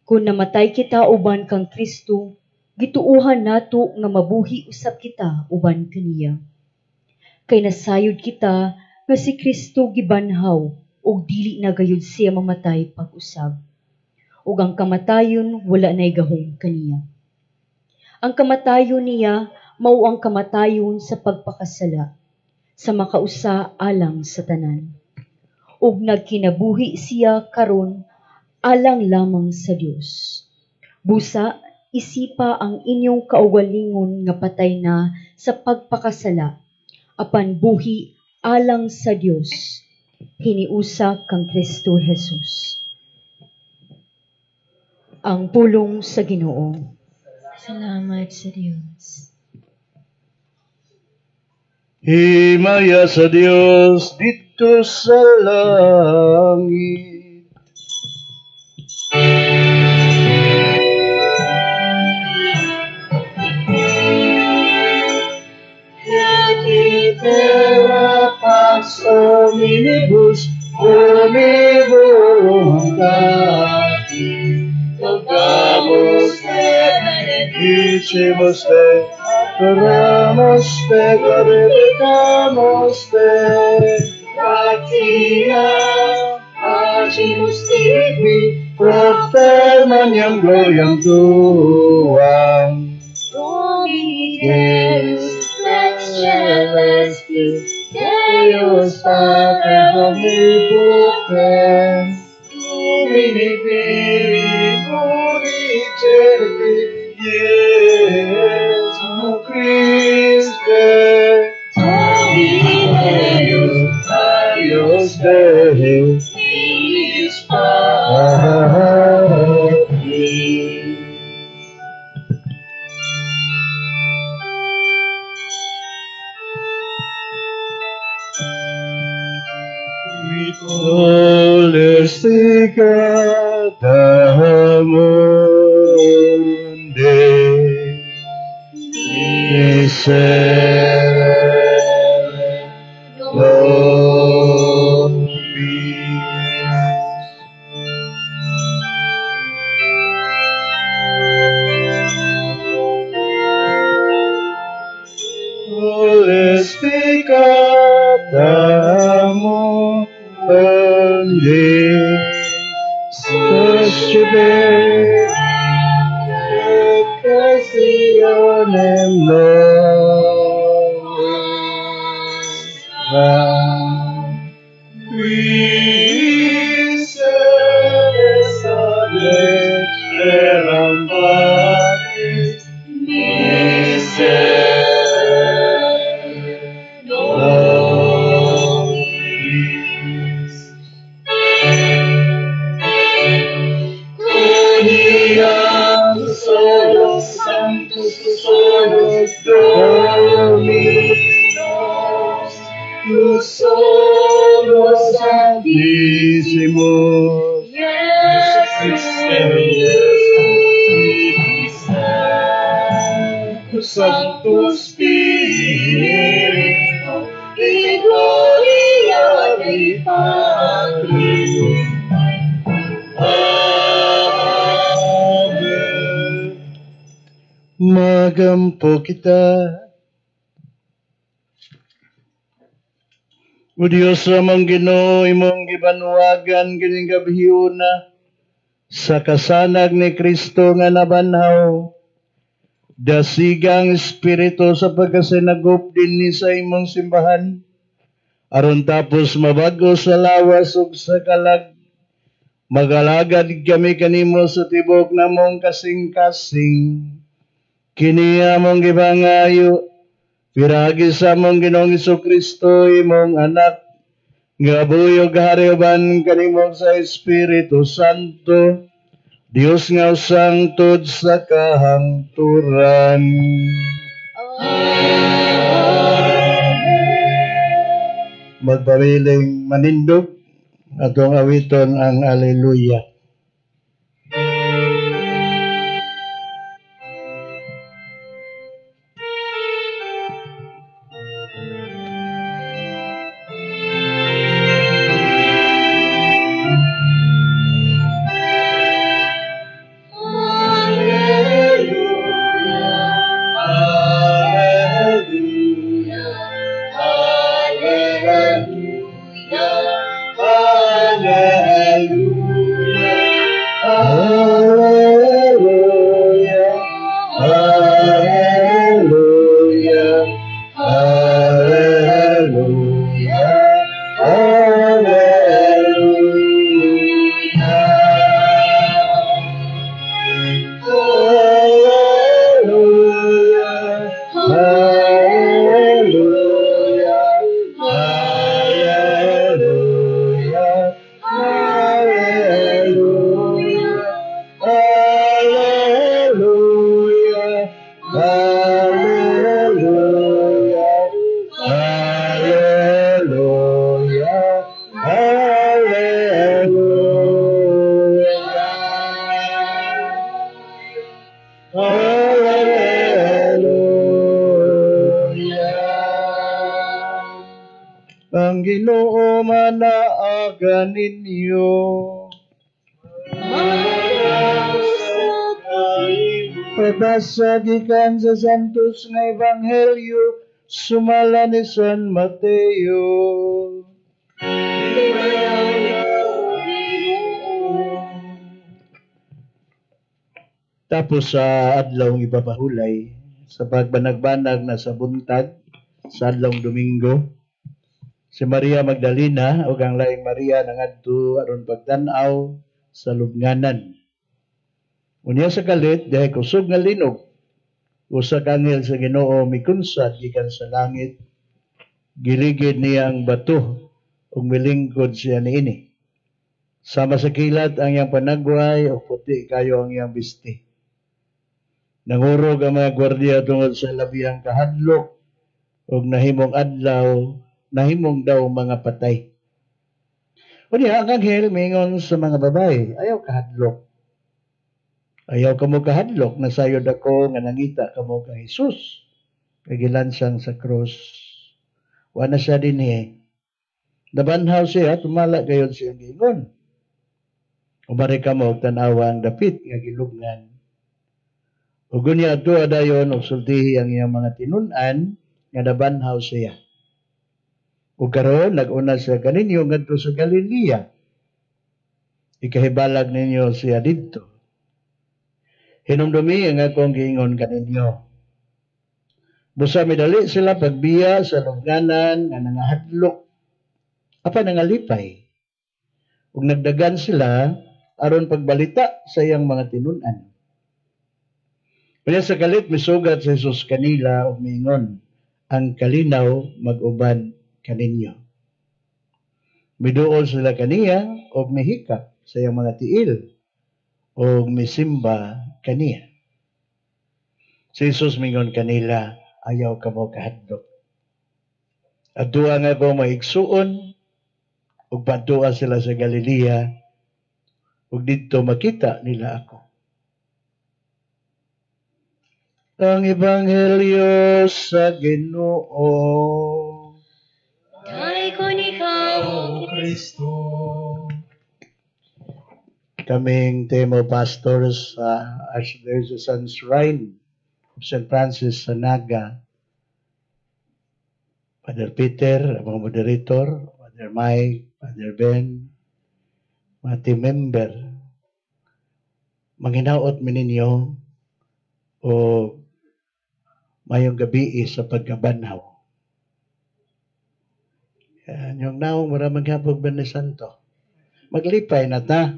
Kung namatay kita uban kang Kristo, gituuhan nato nga mabuhi usab kita uban kaniya. Kay nasayod kita nga si Kristo gibanhaw ug dili na gayud siya mamatay pag-usab. Ug ang kamatayon wala nay gahom kaniya. Ang kamatayon niya mao ang kamatayon sa pagpakasala, sa makausa alang sa tanan. Ug nagkinabuhi siya karon alang lamang sa Dios. Busa, isipa ang inyong kaugalingon nga patay na sa pagpakasala, apan buhi alang sa Dios. Hiniusa kang Kristo Jesus. Ang pulong sa Ginoo. Salamat sa Dios. Himaya sa Dios dito sa langit. Latitera pax hominibus, omnivorum dati, tocamus te benedicimus te, oramos te, glorificamos te, gratia, agimus tibi, propter maniam gloriam tuam. Domini Deus, lex celestis, Deus Pater omnipotens, Domini Fili, Uniceti, Iesu Christe, Domini Deus, Deus Deus, Filius Patris. Olesticata mundi, miserere nobis. Olesticata mundi, suscipere occasionem nostra, qui sedes ad exteram patris, miserere nobis. Uniam solos sanctus solos Dominos, tu solos sanctissimus, Iesus Christe, Sanctus Spiritus, Magampo kita. O Diyos among Ginoo, imong gibanwagan kining gabihuna sa kasanag ni Kristo nga nabanhaw. Dasigang espiritu sa pagkasinagop dinhi sa imong simbahan. Aron tapos mabago sa lawas ug sa kalag. Magalagad kami kanimo sa tibok namong kasing-kasing. Kini among gibangayo. Piragi sa among Ginoong Kristo imong anak, nga buyog hariuban kanimo sa Espiritu Santo, Dios nga usang tod sa kahangturan. Magpabiling manindog, atong awiton ang Alleluia. Ang Ginoo manaagan ninyo. Pabasa gikan sa Santos nga Ebanghelyo sumala ni San Mateo. Tapos sa adlawng ipapahulay, sa pagbanag-banag na sa buntag, sa adlawng Domingo, si Maria Magdalena o ang laing Maria nangadto aron pagtan-aw sa lubnganan. Unya sa kalit dahil kusog nga linog, usa ka anghel sa Ginoo mikunsad gikan sa langit, giligid niya ang bato ug milingkod siya niini. Sama sa kilat ang iyang panagway o puti kayo ang iyang bisti. Nangurog ang mga gwardiya tungod sa labihang kahadlok ug nahimong adlaw, nahimong daw mga patay. Unya ang anghel mingon sa mga babae, ayaw kahadlok. Ayaw kamo kahadlok, nasayod ako nga nangita kamo kang Hesus. Kagilansang sa krus. Wala siya dinhi. Nabanhaw siya, tumala gayon siyang giingon. Umari kamo og tan-awa ang dapit nga gilubngan. Ug unya adto dayon og sultihi ang iyang mga tinun-an nga nabanhaw siya. Ug karon nag-una siya kaninyo ngadto sa Galilea. Ikahibalag ninyo siya didto. Hinumdumi ang akong giingon kaninyo. Busa midali sila pagbiya sa lubnganan nga nangahadlok apan nangalipay. Ug nagdagan sila aron pagbalita sa iyang mga tinun-an. Kaya sa kalit misugat sa Jesus kanila ug miingon, ang kalinaw mag-uban kaninyo. Miduol sila kaniya ug mihikap sa iyang mga tiil ug misimba kaniya. Si Jesus mingon kanila, ayaw kamo kahadlok. Adua nga ko maigsuon ug padua sila sa Galilea ug didto makita nila ako. Ang Ebanghelyo sa Ginoo. Ay ko ikaw, Kristo. Kaming Temo Pastors sa Archdiocese Shrine St. Francis sa Naga, Father Peter, mga moderator, Father Mike, Father Ben, mga team member, manghinaot mi ninyo o mayong gabi sa pagkabanhaw. Yan, yung naong maraming hapog ba ni Santo? Maglipay na ta,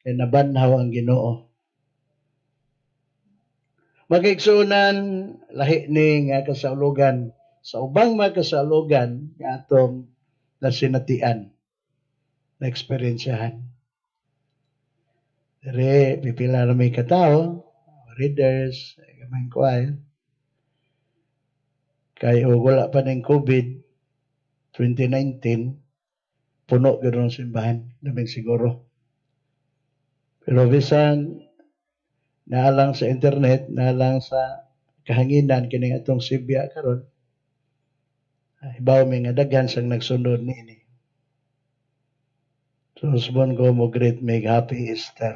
kaya nabanhaw ang Ginoo. Magigsunan, lahi ni nga kasaulugan, sa ubang mga kasaulugan, nga atong nasinatian, na eksperyensyahan. Dere, pipila na may katao, readers, gamay choir. Kaya wala pa ng COVID, 2019, puno gano'n simbahan, namin siguro. Pero bisan, naalang sa internet, naalang sa kahanginan, kining atong Sibya karon, ibaw may nga daghan sang nagsunod ni ini. So, subon ko mo great make happy Easter.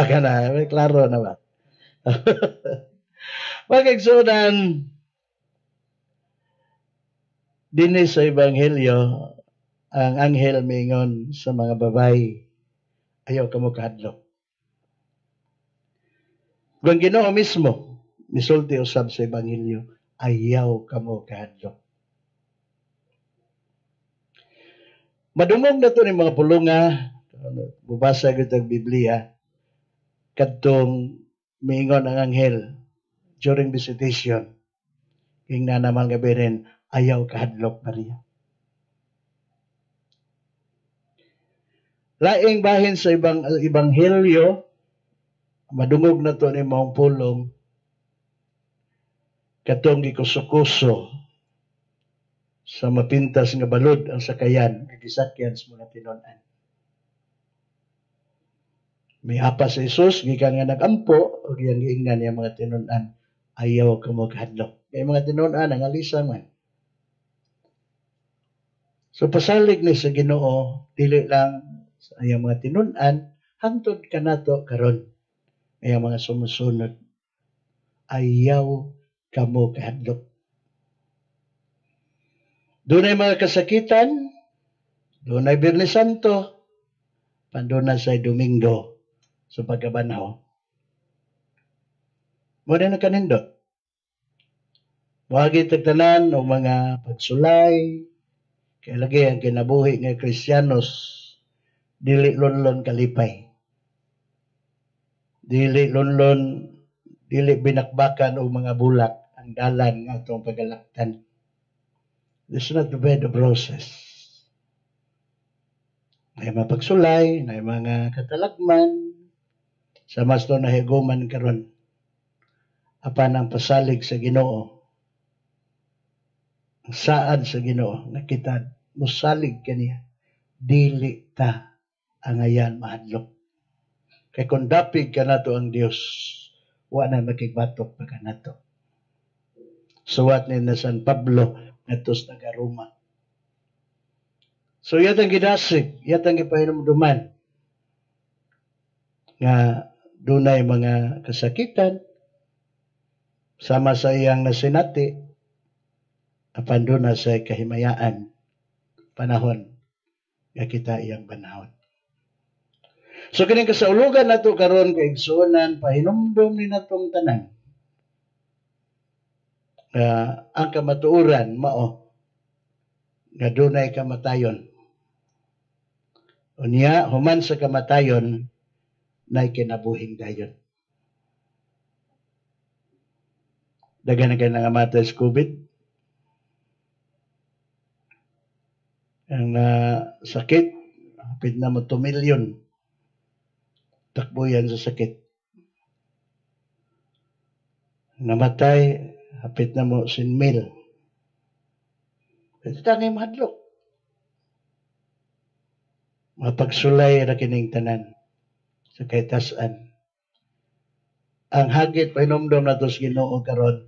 Kana, may klaro na ba? Magigsunan, dinis sa Ebanghelyo, ang anghel mingon sa mga babae, ayaw ka mo kahadlok. Kung Ginoo mismo, misulti usab sa Ebanghelyo, ayaw ka mo kahadlok. Madumog na to ni mga pulunga, bubasa ko ang Biblia, kadtong mingon ang anghel during visitation, king na naman gabi rin, ayaw kahadlok Maria. Laing bahin sa Ebanghelyo, madungog na to ni mong pulong, katong gikusukuso sa mapintas nga balod ang sakayan, gisakyan sa mga tinunan. May apa sa Isus, gikan nga nagampo, o giyang giingnan niya mga tinunan, ayaw ka mo kahadlok. May mga tinunan, ang alisang man. So pasalig ni sa Ginoo, dili lang sa ayang mga tinunan, hangtod ka nato karon. Ayang mga sumusunod, ayaw ka mo kahadlok. Doon ay mga kasakitan, doon ay Biyernes Santo, panduna sa Domingo sa pagkabanhaw. Muna na kanindot. Wagi tagtanan o mga pagsulay, kaya lagi ang kinabuhi ng Kristiyanos, dili lonlon kalipay. Dili lonlon, dili binakbakan o mga bulak ang dalan ng atong pagalaktan. This is not the bed of roses. May mga pagsulay, may mga katalagman, sa mas doon na higuman karon. Apan ang pasalig sa Ginoo, ang saad sa Ginoo, nakita, musalig kaniya, dili ta ang ayan mahadlok. Kay kung dapig ka nato ang Dios, wala na makigbatok pa ka nato. Suwat ni na San Pablo, natos taga Roma. So yatang gidasig, yatang gipahinumduman nga dunay mga kasakitan sama sa iyang nasinati apan duna sa kahimayaan panahon nga kita iyang banahon. So kining kasaulugan nato karon kay igsuonan pahinumdum ni natong tanan. Ang kamatuoran mao nga dunay kamatayon. Unya human sa kamatayon nay kinabuhing dayon. Daghan na nga namatay sa COVID. Ang sakit, hapit na mo 2 million. Takbo yan sa sakit. Namatay, hapit na mo 100,000. Ito tangay mahadlok. Mapagsulay ra kining tanan sa kahitasan. Ang hagit pahinumdom nato sa Ginoo karon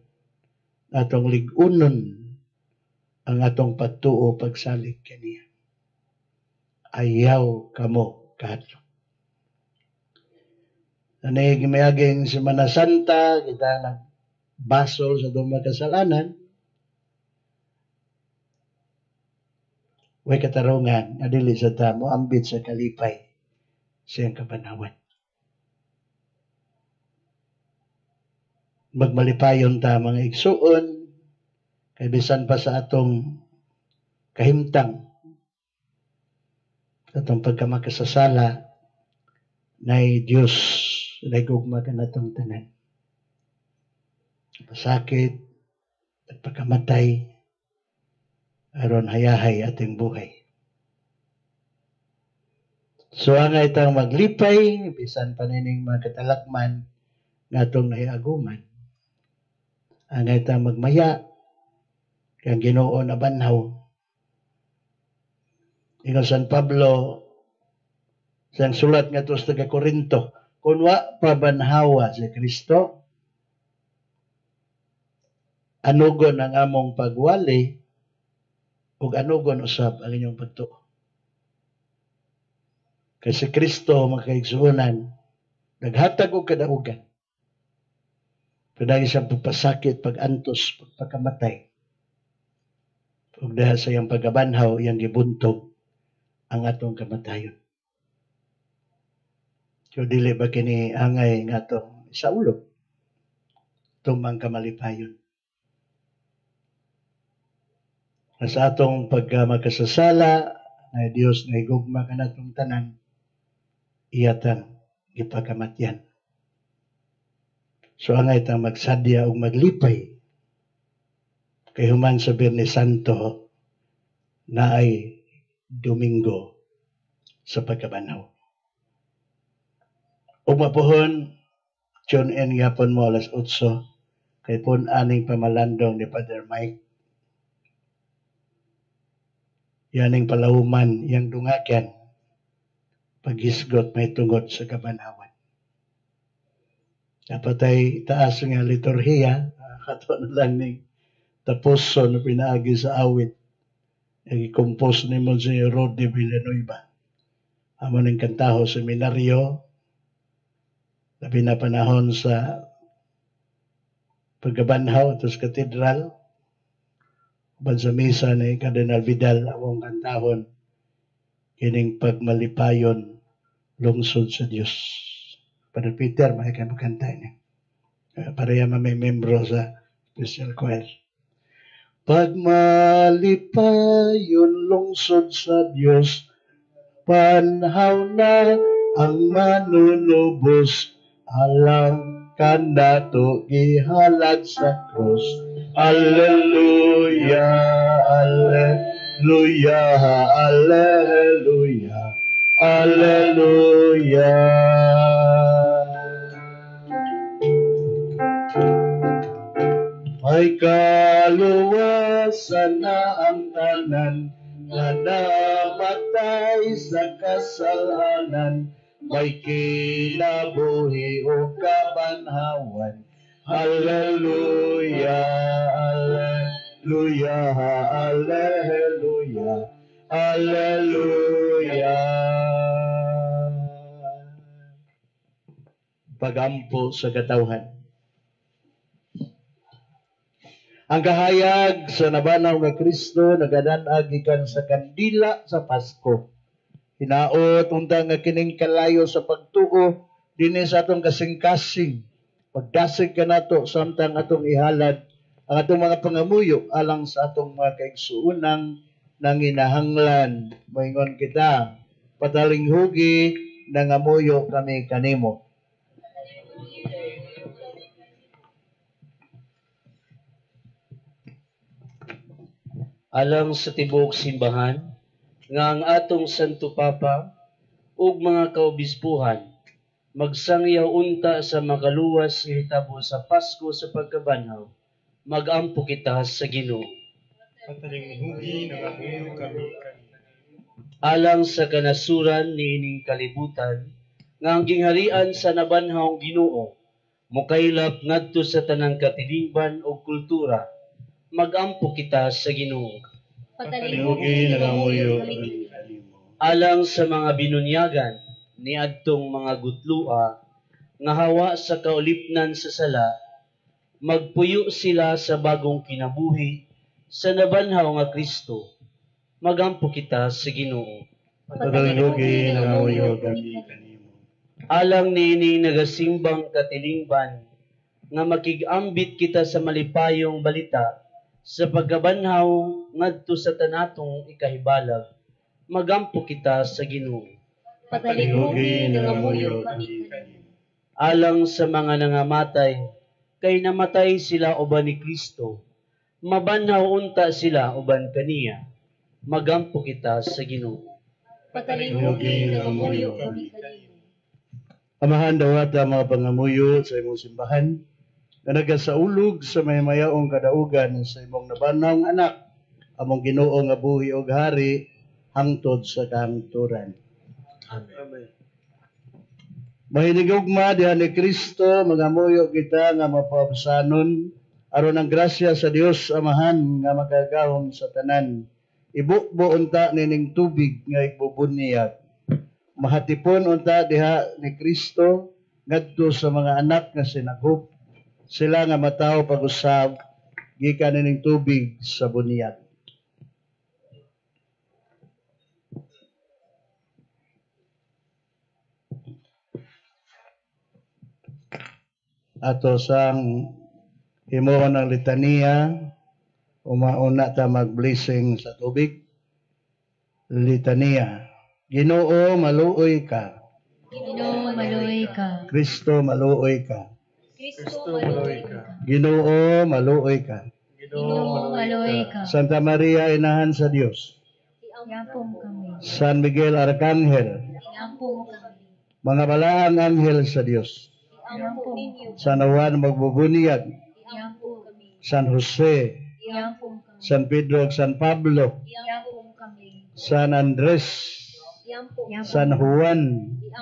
atong lig-unon ang atong pagtuo pagsalig kaniya. Ayaw kamo kahadlok. Mayaging Semana Santa, kita nagbasol sa dumang kasalanan, way katarungan, adili sa tamo, ambit sa kalipay, siyang kabanawan. Magmalipayon ta mga igsuon, kay bisan pa sa atong kahimtang, atong pagkamakasasala, na'y Diyos, nagugma ka na itong tanan. Pasakit, at pagkamatay, aron hayahay ating buhay. So, ang itang maglipay, bisan panining mga katalakman, nga itong nahiaguman. Ang itang magmaya, kang Ginoo na banhaw. Ingon San Pablo, siyang sulat nga ito sa Korinto, kung wa pabanhawa si Kristo, anugon ang among pagwali, ug anugon usab ang inyong pagtuo. Kasi Kristo, makaigsuunan, naghatag og kadaugan. Pinagi siyang pagpasakit, pag-antos, pagpakamatay. Ug dahil sa iyang pagabanhaw, iyang gibuntog ang atong kamatayon. So, dili ba kini angay nga itong sa ulo? Tumang kamalipayon. Sa atong pagkamakasasala, na Diyos na higugma ka na itong tanan, iyatang ipakamatyan. So, angay itang magsadya o maglipay, kay human sa Biyernes Santo, na ay Domingo sa pagkabanhaw. Umapuhon, tune in yapon mo alas 8, kay pun aning pamalandong ni Father Mike. Yaning palauman, yang dungakan, paghisgot may tungod sa kabanhawan. Dapat ay taas nga liturhiya, kato na lang ning tapuso na pinaagi sa awit. Nag-compose ni Monsignor Rodney Villanueva. Amo ning kantaho seminaryo, labi na panahon sa pagkabanhaw at sa katedral, ban sa misa ni Cardinal Vidal, among kantahon, kining pagmalipayon, lungsod sa Diyos. Padre Peter, may makanta niya. Pareha may membro sa special choir. Pagmalipayon, lungsod sa Diyos, panhaw na ang manunubos, alang kandato ihalag sa krus. Alleluia, alleluia, alleluia, alleluia. May kaluwasan na ang tanan, na namatay sa kasalanan, may kinabuhi o kabanhawan. Alleluia, alleluia, alleluia, alleluia. Pagampo sa katawhan. Ang kahayag sa nabanaw nga Kristo nagadanag gikan sa kandila sa Pasko. Hinaot unta nga kining kalayo sa pagtuo dinhi sa atong kasing-kasing. Pagdasig kanato samtang atong ihalad ang atong mga pangamuyo alang sa atong mga kaigsuunang nanginahanglan. Moingon kita, padaling hugi nangamuyo kami kanimo. Alang sa tibuok simbahan, nga ang atong Santo Papa ug mga kaobispuhan magsangyaw unta sa makaluwas nga hitabo sa Pasko sa pagkabanhaw, magampo kita sa Ginoo. Patalinguhi nangamuyo kami. Alang sa kanasuran niining kalibutan, nga ang gingharian sa nabanhawng Ginoo, mukaylap ngadto sa tanang katilingban o kultura, magampo kita sa Ginoo. Patalinguhi nangamuyo kami kanimo. Alang sa mga binunyagan ni adtong mga gutlua, nga hawa sa kaulipnan sa sala, magpuyo sila sa bagong kinabuhi sa nabanhaw nga Kristo. Magampo kita sa Ginoo. Pagkalugi nga muyo kami kanimo. Alang niini nagasimbang katilingban, nga makigambit kita sa malipayong balita, sa pagkabanhaw ngadto sa tanatong ikahibalag. Magampo kita sa Ginoo. Pagkalugi nga muyo kami kanimo. Alang sa mga nangamatay, kay namatay sila uban ni Kristo, mabanhaw unta sila uban kaniya. Magampo kita sa Ginoo. Pagkalugi nga muyo kami kanimo. Amahan dawat ang mga pangamuyo sa imong simbahan, na nagasaulog sa may mayaong kadaugan sa imong nabanawng anak, among Ginoo nga buhi og hari, hangtod sa kahangturan. Amen. Mahinigugma diha ni Kristo, mangamuyo kita nga mapaabsanon, aron ang grasya sa Dios Amahan nga magagahom sa tanan. Ibukbo unta nining tubig nga igbubunyag. Mahatipon unta diha ni Kristo ngadto sa mga anak nga sinaghup. Sila nga mataw pag-usab gikan nining tubig sa bunyag. Ato sang himuon ng litania, umauna ta mag-blessing sa tubig. Litania. Ginoo, maluoy ka. Ginoo, maluoy ka. Kristo, maluoy ka. Kristo, maluoy ka. Ginoo, maluoy ka. Ginoo, maluoy ka. Santa Maria, Inahan sa Dios. Iampo mo kami. San Miguel Arcangel. Iampo mo kami. Mga balaang anghel sa Dios. Iampo mo. San Juan magbubunyag. Iampo kami. San Jose. Iampo mo kami. San Pedro ug San Pablo. Iampo mo kami. San Andres. Iampo. San Juan.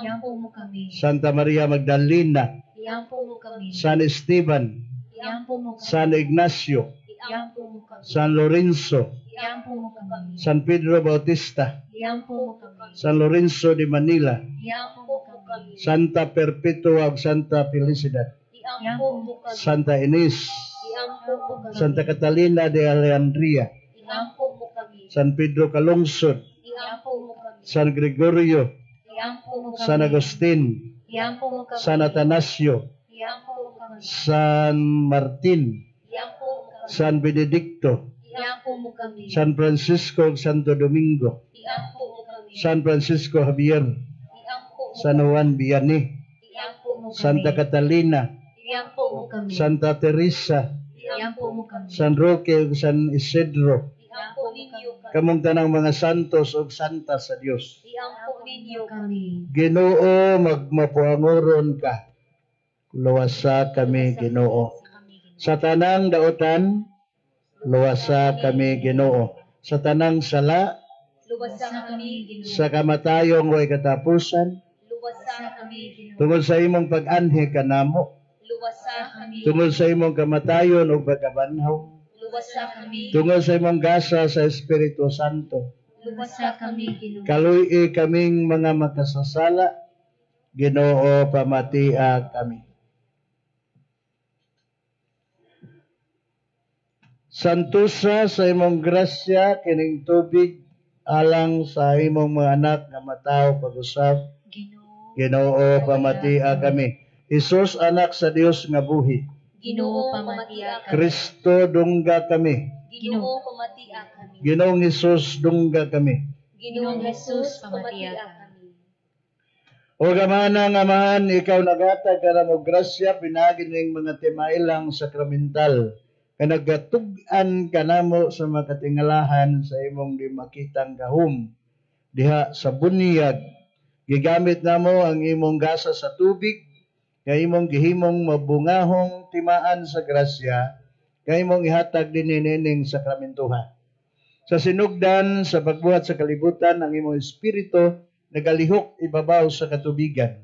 Iampo mo kami. Santa Maria Magdalena. Iampo mo kami. San Esteban. Iampo mo kami. San Ignacio. Iampo mo kami. San Lorenzo. Iampo mo kami. San Pedro Bautista. Iampo mo kami. San Lorenzo de Manila. Iampo mo kami. Santa Perpetua ug Santa Felicidad. Iampo mo kami. Santa Ines. Iampo mo kami. Santa Catalina de Alejandria. Iampo mo kami. San Pedro Calungsod. Iampo mo kami. San Gregorio. Iampo mo kami. San Agustin. Iampo mo kami. San Atanasio. Iampo mo kami. San Martin. Iampo mo kami. San Benedicto. Iampo mo kami. San Francisco ug Santo Domingo. Iampo mo kami. San Francisco Javier. Iampo mo. San Juan Vianney. Iampo mo kami. Santa Catalina. Iampo mo kami. Santa Teresa. Iampo mo kami. San Roque ug San Isidro. Iampo ninyo kami. Kamong tanang mga santos ug santa sa Dios. Iampo ninyo kami. Ginoo, magmapuangoron ka. Luwasa kami, Ginoo. Sa tanang dautan, luwasa kami, Ginoo. Sa tanang sala, Luwasa kami, Ginoo. sa kamatayong way katapusan, Luwasa kami, Ginoo. tungod sa imong pag-anhi kanamo, Luwasa kami. tungod sa imong kamatayon ug pagkabanhaw, Luwasa kami. tungod sa imong gasa sa Espiritu Santo, Luwasa kami, Ginoo. kaluy kaming mga makasasala, Ginoo, pamatia kami. Santusa sa imong grasya kining tubig alang sa imong mga anak nga mataw pag-usab, Ginoo. Ginoo, pamatia kami. Hesus, anak sa Dios nga buhi. Ginoo, pamatia kami. Kristo, dungga kami. Ginoo, pamatia kami. Ginoong Hesus, dungga kami. Ginoong Jesus, pamatia kami. O gamanang amahan, ikaw nagatag ka na mo grasya, pinagi ning mga timailang sakramental. Kanagatugan ka na mo sa makatingalahan sa imong di makitang gahom. Diha sa bunyag, gigamit na mo ang imong gasa sa tubig, kay imong gihimong mabungahong timaan sa grasya, kay imong ihatag din nining sakramentuha. Sa sinugdan, sa pagbuhat sa kalibutan, ang imong espiritu nagalihok ibabaw sa katubigan.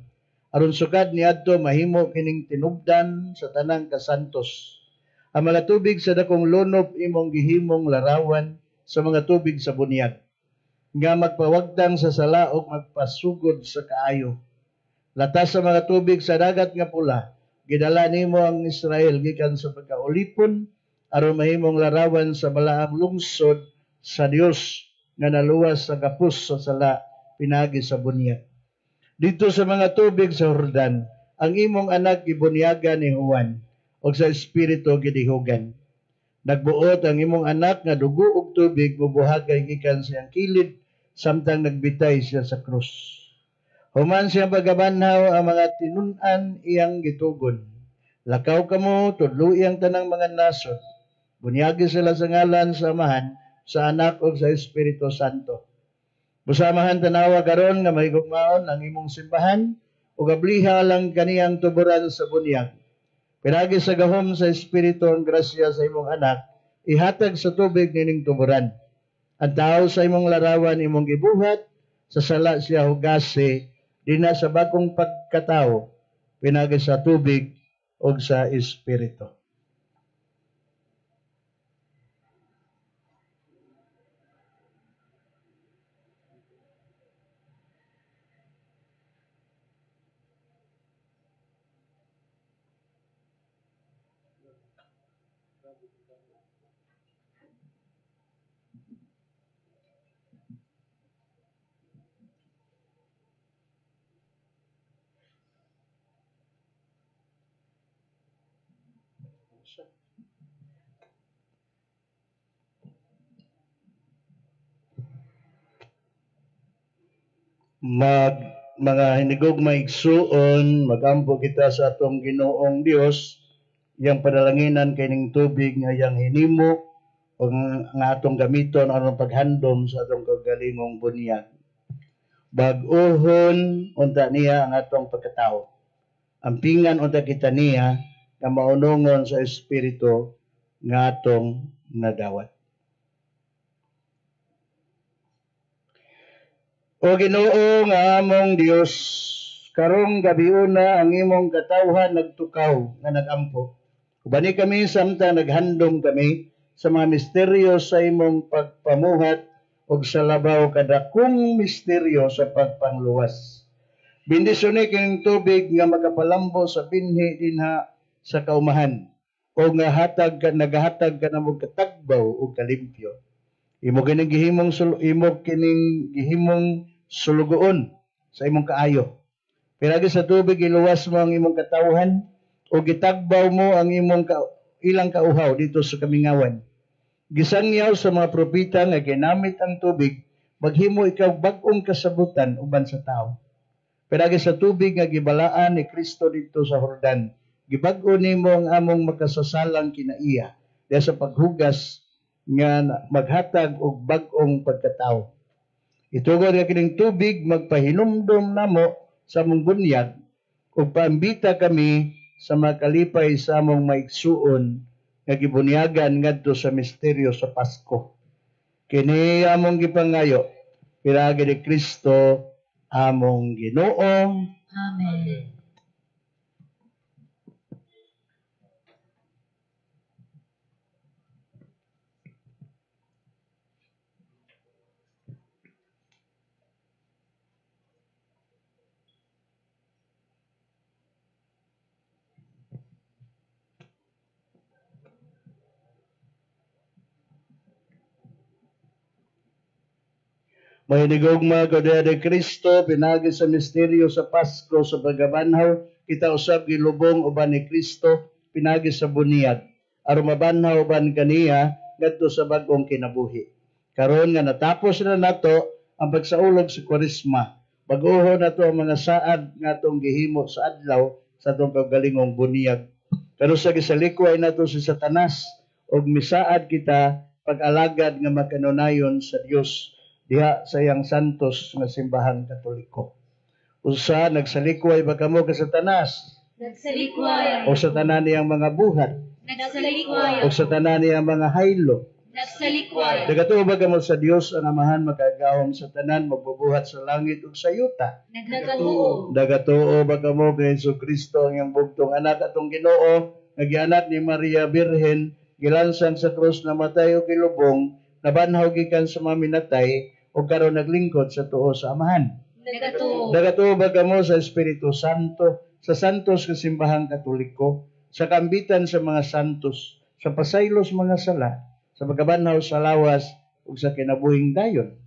Aron sugad niadto mahimo kining tinubdan sa tanang kasantos. Ang mga tubig sa dakong lunop imong gihimong larawan sa mga tubig sa bunyag. Nga magpawagtang sa sala o magpasugod sa kaayo. Latas sa mga tubig sa dagat nga pula, gidala nimo ang Israel gikan sa pagkaulipon aron mahimong larawan sa balaang lungsod sa Dios nga naluwas sa kapus sa sala pinagi sa bunyag. Dito sa mga tubig sa Jordan, ang imong anak gibunyagan ni Juan o sa espiritu gidihugan. Nagbuot ang imong anak nga dugo ug tubig bubuhagay gikan sa iyang kilid samtang nagbitay siya sa krus. Human siya pagabanhaw ang mga tinun-an iyang gitugon. Lakaw kamo tudlo iyang tanang mga nasod. Bunyagi sila sa ngalan sa Amahan, sa Anak ug sa Espiritu Santo. Busamahan tanawa karon nga mahigugmaon ang imong simbahan ug abliha lang kaniyang tuburan sa bunyag. Pinagi sa gahom sa Espiritu ang grasya sa imong anak, ihatag sa tubig nining tuburan. Ang tao sa imong larawan imong gibuhat, sa sala siya hugase, dina sa bagong pagkatao, pinagi sa tubig o sa Espiritu. Mga hinigog maigsuon, magampo kita sa atong Ginoong Dios, yang padalanginan kining tubig nga yang hinimo o nga atong gamiton aron paghandom sa atong kagalingong bunyag. Bag-ohon unta niya ang atong pagkatao. Ampingan unta kita niya nga maunongon sa Espiritu nga atong nadawat. O Ginoo nga among Dios, karong gabiuna ang imong katawhan nagtukaw nga nagampo. Ubani kami samtang naghandom kami sa mga misteryo sa imong pagpamuhat ug sa labaw kadakong misteryo sa pagpangluwas. Bendisyon kining tubig nga makapalambo sa binhi dinha sa kaumahan o nga nagahatag ka na mo katagbaw o kalimpyo. Imo kining gihimong sulugoon sa imong kaayo. Pinagi sa tubig iluwas mo ang imong katawhan o gitagbaw mo ang imong ilang kauhaw dito sa kamingawan. Gisangyaw sa mga propeta nga ginamit ang tubig, maghimo ikaw bag-ong kasabutan uban sa tao. Pinagi sa tubig nga gibalaan ni Kristo dito sa Jordan, gibag-o nimo ang among makasasalang kinaiya dahil sa paghugas nga maghatag og bag-ong pagkatao. Itugod nga kining tubig magpahinumdom namo sa among bunyag ug paambita kami sa makalipay sa among maigsuon nga gibunyagan ngadto sa misteryo sa Pasko. Kini among gipangayo piragi ni Kristo among Ginoo. Amen. Mahinigugma ko diha ni Kristo, pinagi sa misteryo sa Pasko sa pagkabanhaw, kita usab gilubong uban ni Kristo, pinagi sa bunyag, aron mabanhaw uban kaniya ngadto sa bag-ong kinabuhi. Karon nga natapos na nato ang pagsaulog sa Kwaresma, bag-oho nato ang mga saad nga atong gihimo sa adlaw sa atong kagalingong bunyag. Pero sa gisalikway nato si Satanas og misaad kita pag-alagad nga makanunayon sa Dios diha sa iyang santos nga simbahang Katoliko. Usa nagsalikway ba kamo ka Satanas? Nagsalikway. O sa tanan niyang mga buhat? Nagsalikway. O sa tanan niyang mga haylo? Nagsalikway. Nagatuo ba kamo sa Dios ang Amahan magagahom sa tanan magbubuhat sa langit ug sa yuta? Nagatuo. Nagatuo ba kamo kay Jesucristo ang iyang bugtong anak atong Ginoo, nagianak ni Maria Birhen, gilansang sa krus, namatay og gilubong, nabanhaw gikan sa mga minatay ug karon naglingkod sa tuo sa Amahan. Nagatubag kamo sa Espiritu Santo, sa santos nga simbahang Katoliko, sa kambitan sa mga santos, sa pasaylos mga sala, sa pagkabanhaw sa lawas, ug sa kinabuhing dayon.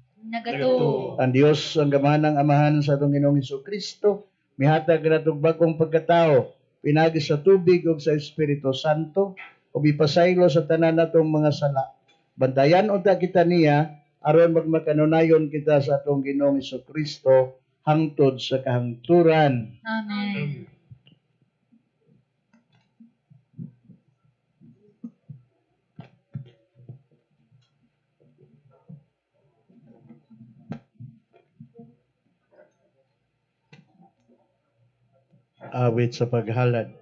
Ang Dios ang gamahanang amahan sa atong Ginoong Hesukristo, mihatag natong bagong pagkatao, pinagi sa tubig ug sa Espiritu Santo, ug ipasaylo sa tanan natong mga sala. Bantayan unta kita niya aron magmakanunayon kita sa atong Ginoong Hesukristo hangtod sa kahangturan. Amen. Awit sa paghalad.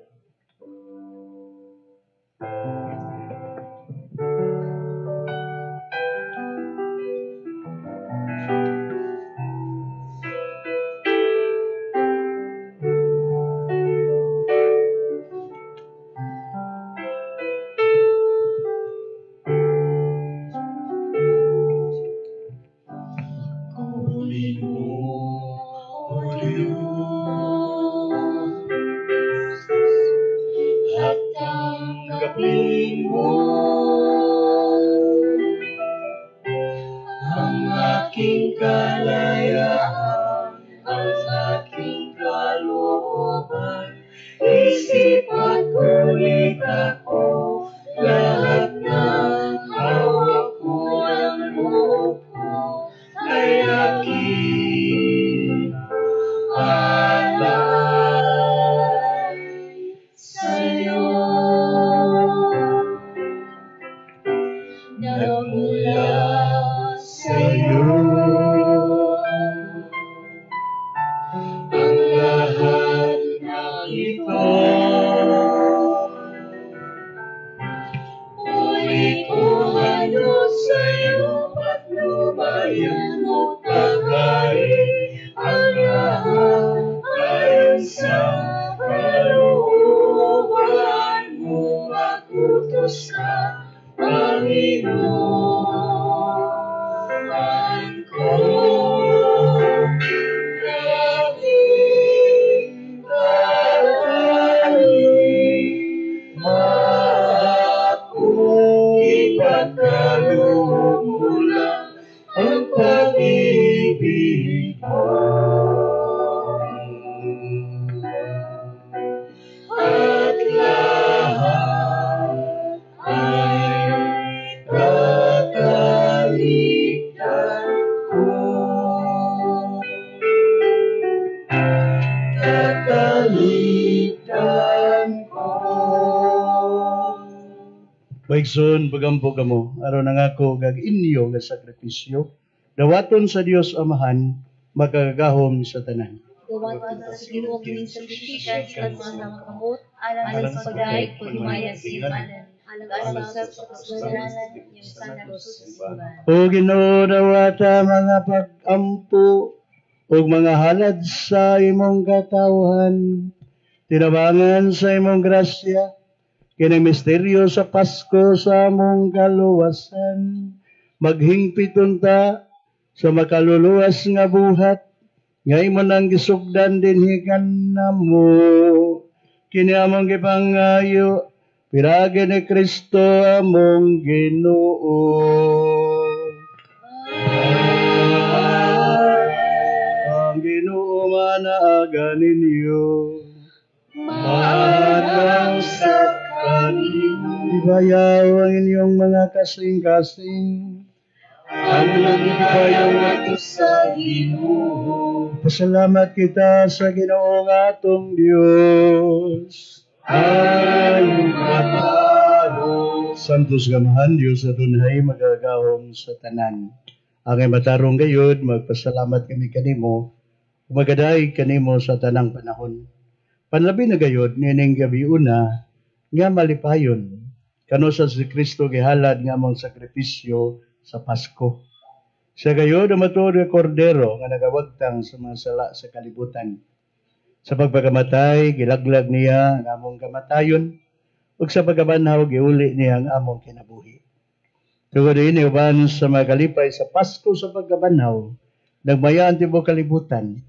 Baigsoon, pagampo kamo, aron ang ako gag inyo nga sakripisyo, dawaton sa Dios Amahan, magagahom sa tanan. Dawaton sa Ginoo kining sakripisyo sa mga kamot, alang sa pagay paghimayan sa imanan, alang sa kasalanan ng santos simbahan. O Ginoo, dawata mga pagampo ug mga halad sa imong katawhan, tinabangan sa imong grasya, kini misteryo sa Pasko sa among kaluwasan, maghingpiton ta sa makaluluwas nga buhat, nga imo nang gisugdan dinhi kanamo. Kini among gipangayo, piragi ni Kristo among Ginoo. Ang Ginoo manaaga ninyo. Manang sa ibayaw ang inyong mga kasing-kasing. Ang nagibayaw nato sa Ginoo. Pasalamat kita sa Ginoo nga atong Dios. Ang mataro. Santos gamahan Dios adunay magagahom sa tanan. Ang matarong gayud magpasalamat kami kanimo. Magaday kanimo sa tanang panahon. Panlabi na gayud nining gabi una nga malipayon kano sa si Kristo gihalad nga among sakripisyo sa Pasko. Sa gayud ang matuod nga kordero nga nagawagtang sa mga sala sa kalibutan. Sa pagpagamatay, gilaglag niya ang among kamatayon, ug sa pagkabanhaw, giuli niya ang among kinabuhi. Tungod ini uban sa magalipay sa Pasko sa pagkabanhaw, nagmayaan tibuok kalibutan,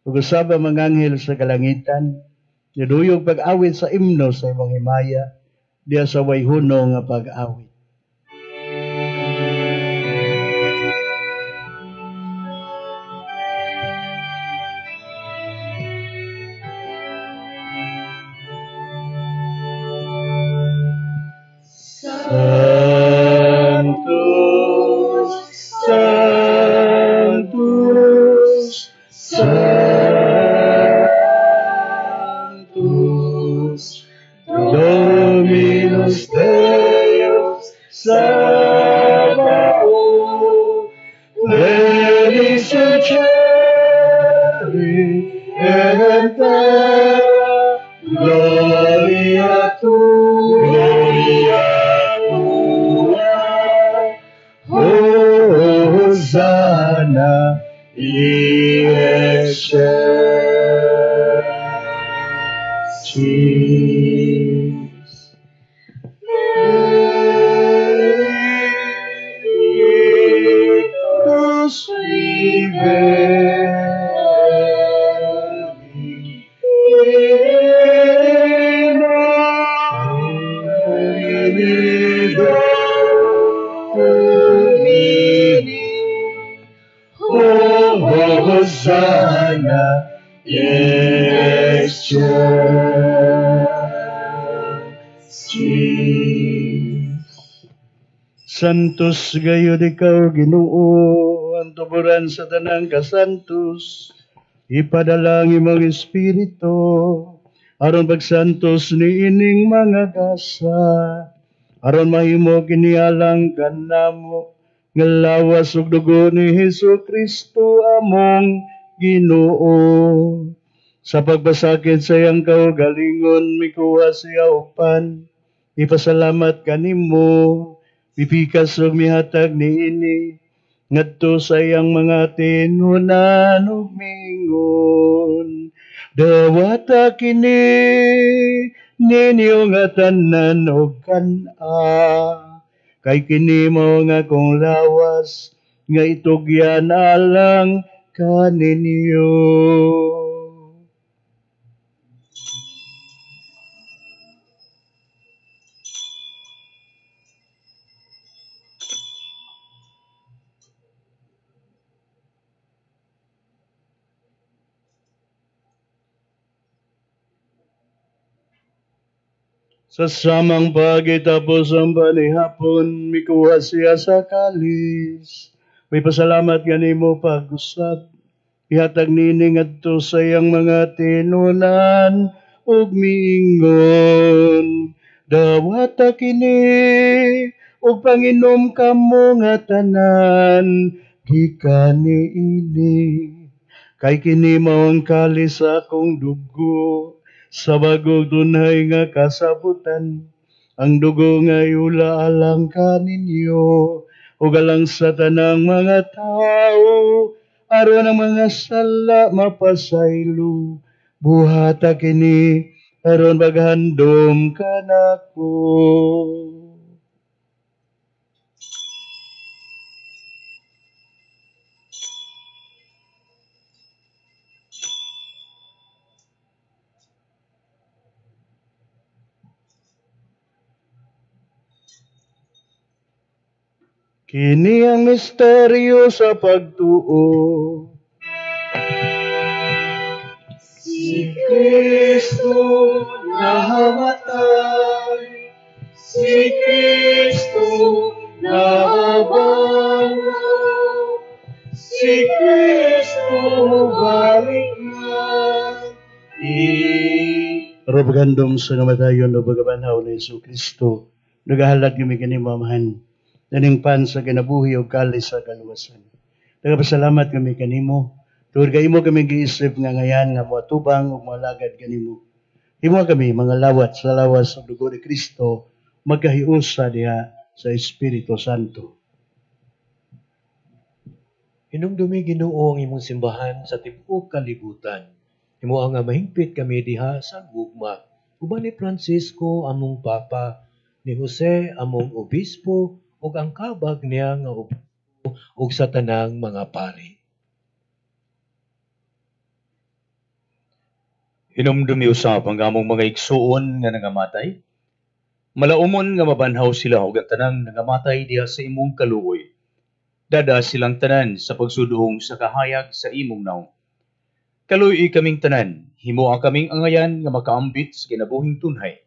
ug usab ang mga anghel sa kalangitan, niduyog pag-awit sa imno sa imong himaya, diya sa way hunong nga pag-awit. Sanctus, Sanctus, Dominus Deus Sabaoth, Venus in Celi et terra, Gloria Tua, Hosanna in excelsis. Benedictus viveri, Hosanna in excelsis. Santos gayud ikaw, Ginoo, ang tuburan sa tanang kasantos. Ipadala ang imong espiritu aron pagsantos ni ining mga gasa, aron mahimo kinialang kanamo nga lawas ug dugo ni Hesukristo among Ginoo. Sa pagbasakit sa iyang kaugalingon mikuha siya upan, ipasalamat kanimo, pipikas ug mihatag niini ngadto sa iyang mga tinunan ug mingon. Dawata kini ninyo nga tanan og kan-a, kay kini mao nga kong lawas nga itugyan alang kaninyo. Sa samang pagitapos ang panihapon, mikuha siya sa kalis. May pasalamat ganimo pag-usab. Ihatag nini ngadto sa iyang mga tinunan ug miingon. Dawata kini ug panginom kamo nga tanan gikan niini. Kay kini mao ang kalis sa akong dugo. Sa bagong tunay nga kasabutan, ang dugo nga iula alang kaninyo, ug alang sa tanang mga tao, aron ang mga sala mapasaylo, buhata kini, aron maghandom kanako. Kini ang misteryo sa pagtuo. Si Kristo nahamatay, si Kristo nahabango, si Kristo balik na. Robagandom sa namatayon o bagabanhaw na Isu Kristo, nagahalag yung may kanimamahan. Daning pan sa kinabuhi o kalis sa kaluwasan. Nagapasalamat kami kanimo. Tuwid kaimo kami giisip nga ngayan nga moatubang o malagad kanimo. Himo kami mga lawat sa lawas sa dugo ni Kristo magkahiusa diha sa Espiritu Santo. Hinumdumi Ginoo ang imong simbahan sa tibuok kalibutan. Himo nga mahingpit kami diha sa gugma. Uban ni Francisco among papa, ni Jose among obispo, ug ang kabag niya nga obispo ug sa tanang mga pari. Hinumdumi usab ang among mga igsuon nga nangamatay. Malaumon nga mabanhaw sila ug ang tanang nangamatay diha sa imong kaluoy. Dada silang tanan sa pagsudong sa kahayag sa imong naong. Kaluoy kaming tanan, himoa kaming angayan nga makaambit sa kinabuhing tunhay.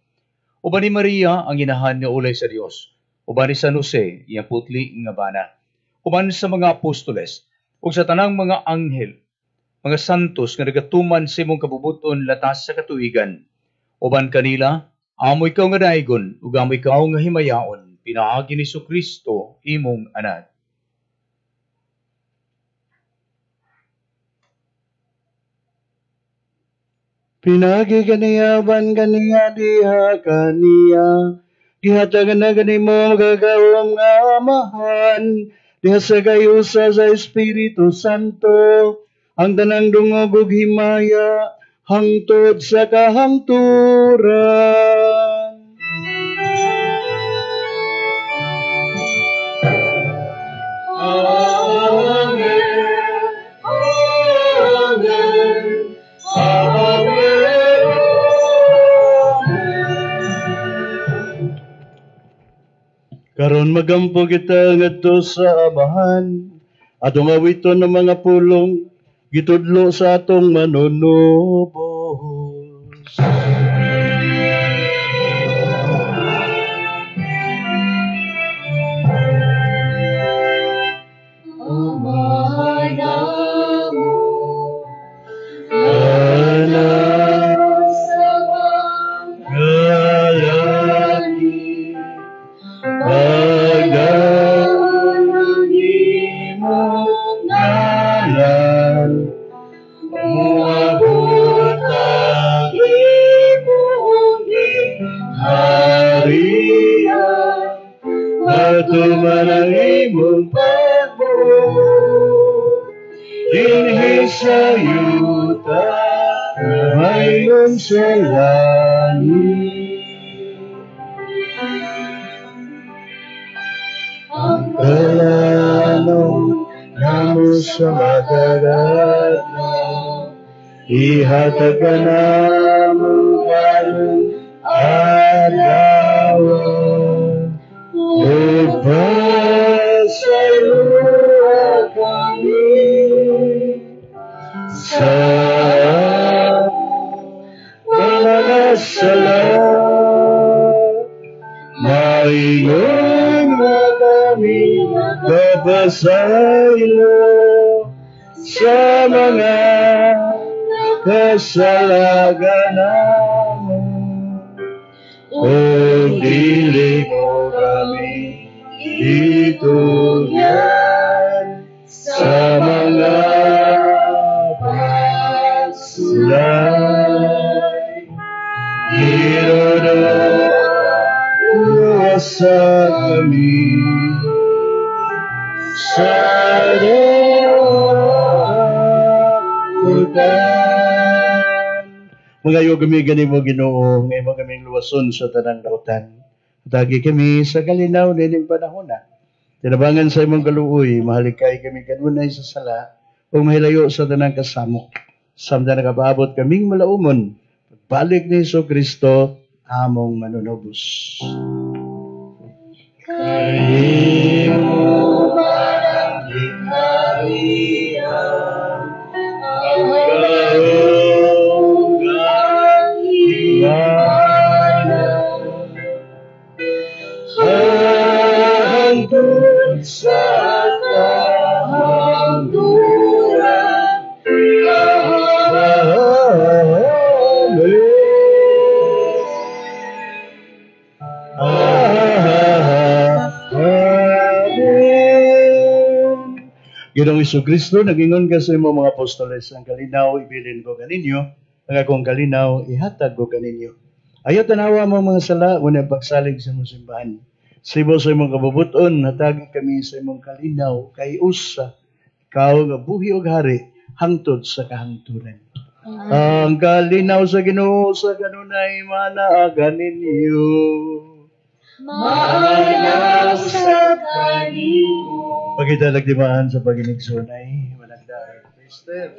Uban ni Maria ang inahan nga ulay sa Dios. Uban ni San Jose iyang putli nga bana. Uban sa mga apostoles ug sa tanang mga anghel, mga santos nga nagatuman sa imong kabubuton latas sa katuigan. Uban kanila, amoy ikaw nga daigon ug amoy ikaw nga himayaon, pinaagi ni Jesucristo imong anak. Pinagi kaniya, ban kaniya, diha kaniya. Gihatagan na ganimo gagawang nga amahan. Diha sa kayusa sa Espiritu Santo. Ang tanang dungog ug himaya, hangtod sa kahangturan. Karon magampo kita ngadto sa amahan, atong awiton ng mga pulong, gitudlo sa atong manunubos. Tumanang imong pagbuo, dinhi sa yuta, mayroon sa langit. Ang kalanong namo sa madagat na, ihatag ka namo karong adlaw. Pagpasayuha kami sa mga sala, maingon na kami kapasaylo sa mga kasalagan namin. O dili mo kami itugyan sa mga pagsulay. Irodoa sa kami sa dakutan. Mga yugami mo Ginoo, ngay mo kaming luwason sa tanang dautan. Tagi kami sa kalinaw nining panahon na. Tinabangan sa imong kaluoy, mahalikay kami kanunay sa sala, o mahilayo sa tanang kasamok. Samda nakapaabot kaming malaumon, pagbalik ni Jesucristo, among manunubos. Kaimo parang gikariyan, ang hangtod sa kahangturan. Ginoong Jesucristo, nagingon ka sa imong mga apostoles, ang kalinaw ibilin ko kaninyo, ang akong kalinaw ihatag ko kaninyo. Ayaw tanawa mo mga sala, ngunit pagsalig sa imong simbahan. Sibo sa imong kabubuton, hatagi kami sa imong kalinaw, kay usa, ikaw nga buhi og hari, hangtod sa kahangturan. Ang kalinaw sa Ginoo sa kanunay manaagan ninyo. Maanaw sa kanimo. Pagitalag dimaan sa paginigsunay, managdaan. Mister.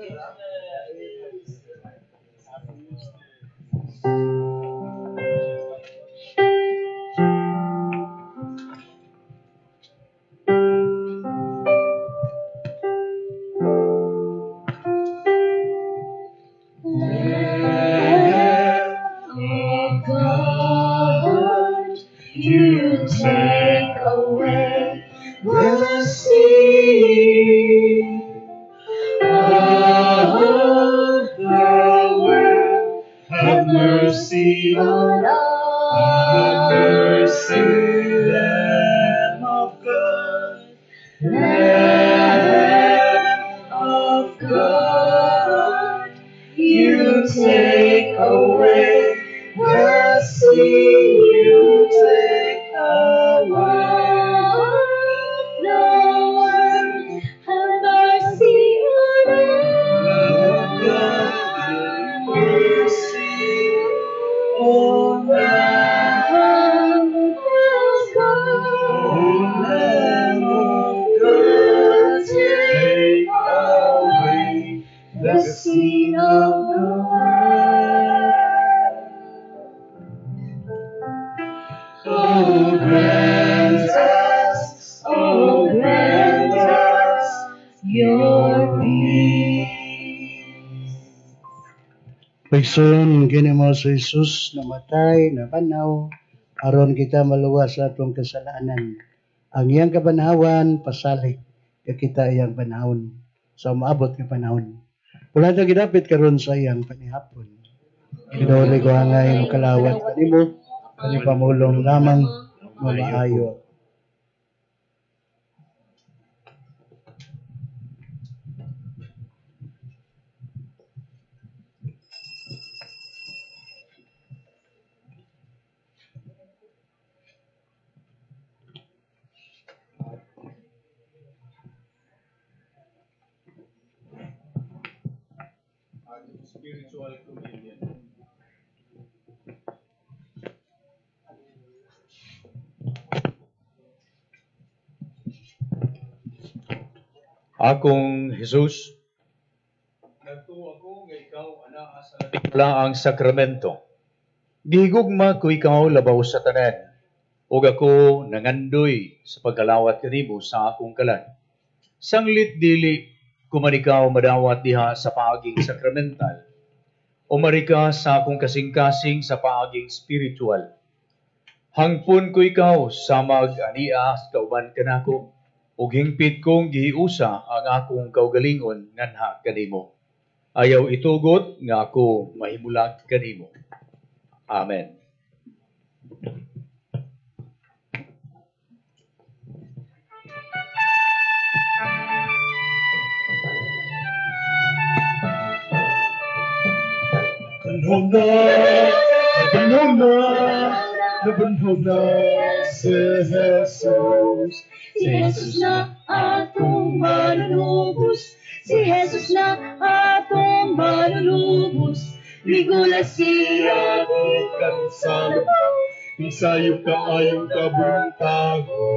mercy, O Lord. Have mercy, Lamb of God. Lamb of God. You take away the sin. You take away. Lord, have mercy on us. Mercy, O Lamb of God, Lamb of God, take away the sin of the world. Oh, grant us your peace. Pagsun kini mo sa Jesus namatay na banaw aron kita maluwas sa atong kasalanan. Ang iyang kabanhawan pasalig kay kita iyang banhawon sa maabot nga panahon. Wala na gidapit karon sa iyang panihapon. Kinuli ko angay mo kalawat kanimo kani pamulong lamang mamaayo. Spiritual communion. Akong Jesus, nagtuo ako nga ikaw anaa sa labing ang sakramento. Gihigugma ko ikaw labaw sa tanan, ug ako nangandoy sa pagkalawat kanimo sa akong kalan. Sanglit dili kuman ikaw madawat diha sa paaging sakramental, o marika sa akong kasing-kasing sa paaging spiritual. Hangpon ko ikaw sa mag-ania sa kauban kanako, ug hingpit kong gihiusa ang akong kaugalingon nganha kanimo. Ayaw itugot nga ako mahimulag kanimo. Amen. Nabanhaw na si Jesus. si Jesus na atong manunubos, si Jesus na atong manunubos. Ligula siya Ikan sa lupaw, isayo ka ayong kabuntago.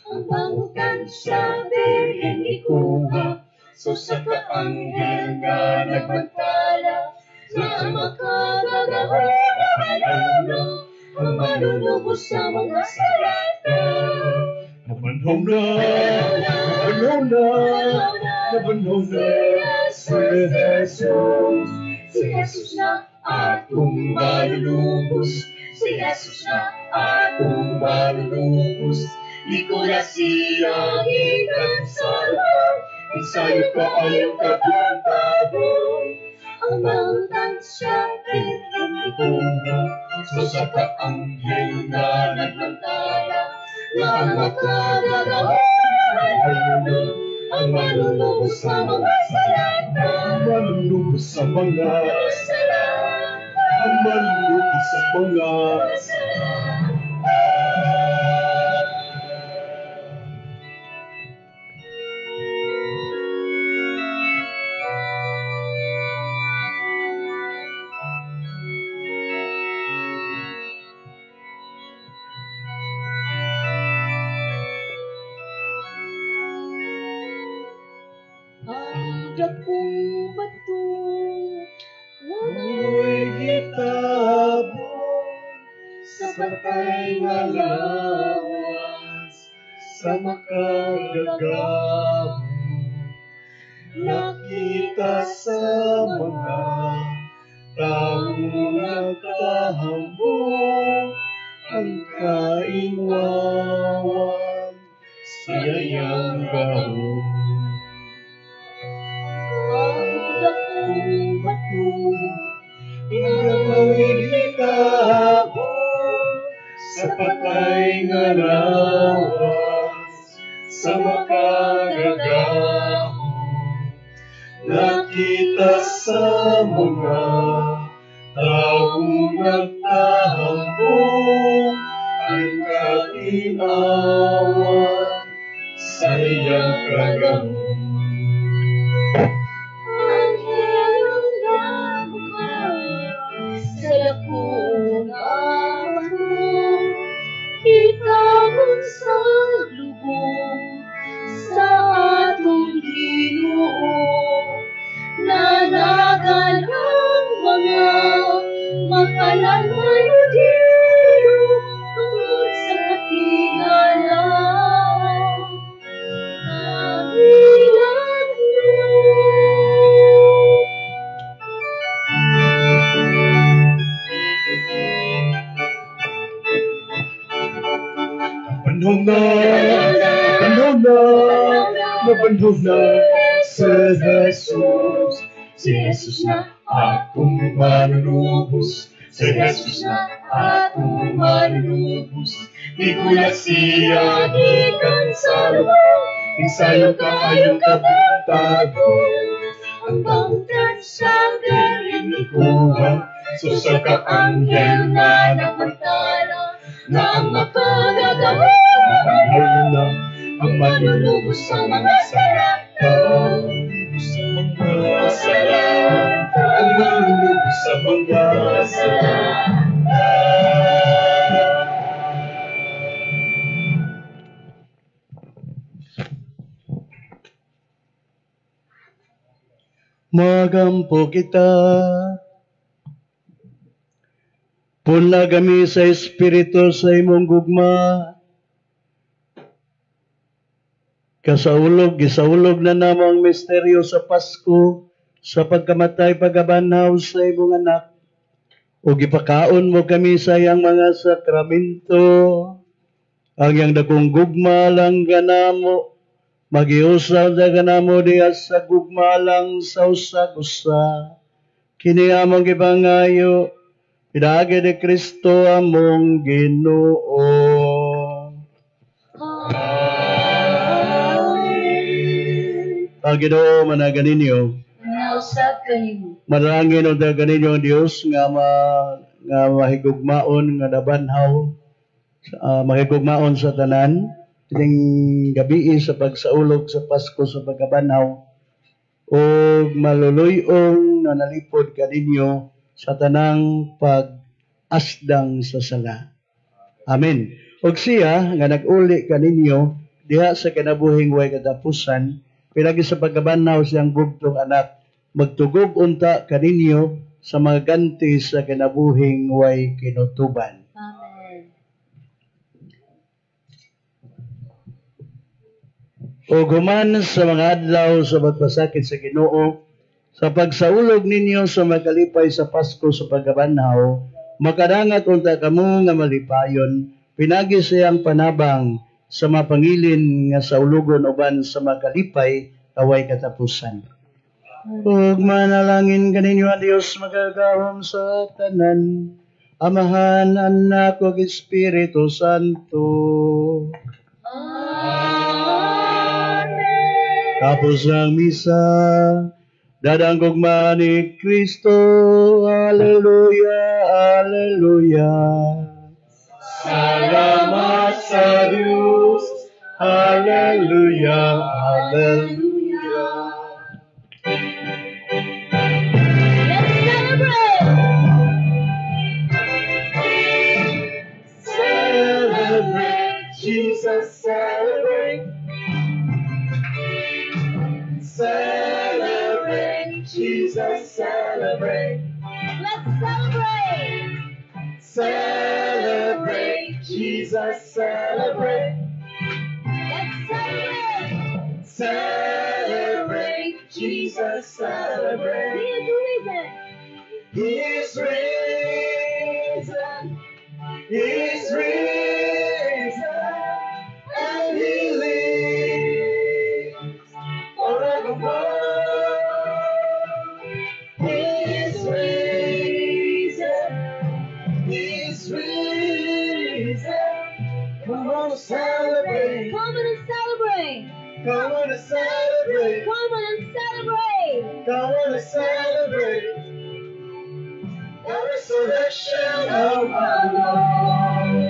ang pangutan sa Birhen ikuha, so sa kaanghel na nagbantala, na ang makagagahon na manalo, ang manunubos sa mga salata. Nabanhaw na si Jesus. Si Jesus na atong manunubos, si Jesus na atong manunubos. Ligula siya gikan sa lupaw, Isayo ka ayong kabuntago. ang mangutan sa Birhen ikuha, so sa kaanghel na nagbantala, na ang makagagahon na manalo, ang manunubos sa mga salata. Manunubos sa mga, ang manunubos sa mga. Ang dakong bato, Mo'y gitabon sa patay nga lawas, sa makagagamo. Nakita sa mga taong nagkahambong ang kainwawan siya'y gahong. ang dakong bato, Pinagawin patay nga lawas sa makagagahon. Nakita sa mga taong nagtahambong ang katinawan sa iyang kagahon. Anghel ang sa dakong ahon, kita mong sa lubong sa atong Ginoo. Nanagan ang mga makalanay diyo tungod sa katingalan. Kamilang Panahon na, panahon na, napanahon na sa Jesus. Si Jesus na atong manunubos, si Jesus na atong manunubos. Igulat siya gikan sa lubong, isayo kaayo kabuntago. Ang bangtan sa ganyan ikuha, so sa kaanghel na napantala, na ang makagagawa ang manunubos sa mga sarap. Mga sarap, ang manunubos sa mga sarap. Magampo kita, punla kami sa Espiritu sa imong gugma. Gisaulog na namang misteryo sa Pasko, sa pagkamatay pagkabanhaw sa imong anak. O gipakaon mo kami sa iyang mga sakramento. Ang iyang dakong gugma lang ganamo, magiusaw na ganamo diya sa gugma lang sa usag-usa. Kini among gibangayo, pinaagi ni Kristo among Ginoo. Ang Ginoo managan ninyo. nausap kanimo. Manalangin o dagan ninyo ang Diyos nga mahigugmaon nga nabanhaw, mahigugmaon sa tanan. Ining gabi sa pagsaulog sa Pasko sa pagkabanhaw o maluluyong na nalipod kaninyo sa tanang pag-asdang sa sala. Amen. Og siya nga nag-uli kaninyo diha sa kinabuhing way katapusan, pinagi sa pagkabanhaw siyang bugtong anak, magtugog unta kaninyo sa mga ganti sa kinabuhing way kinutuban. Amen. O guman sa mga adlaw sa pagpasakit sa Ginoo, sa pagsaulog ninyo sa makalipay sa Pasko sa pagkabanhaw, makadangat unta kamo nga malipayon, pinagi siyang panabang sa mapangilin nga saulugon uban sa makalipay kaway katapusan. Ug manalangin kaninyo ang Dios magagahom sa tanan, Amahan, Anak ug Espiritu Santo. Tapos ng misa, dadang gugma ni Kristo. Alleluia, Alleluia. Salamat sa Diyos. Hallelujah, hallelujah. Let's celebrate! Celebrate, Jesus, celebrate. Celebrate, Jesus, celebrate. Let's celebrate! Celebrate, Jesus, celebrate. Let's celebrate! Celebrate, Jesus, celebrate. He is risen! He is risen. He is risen. And he lives forevermore. He is risen. He is risen. to celebrate. Come on and celebrate. Come on and celebrate. The resurrection of our Lord.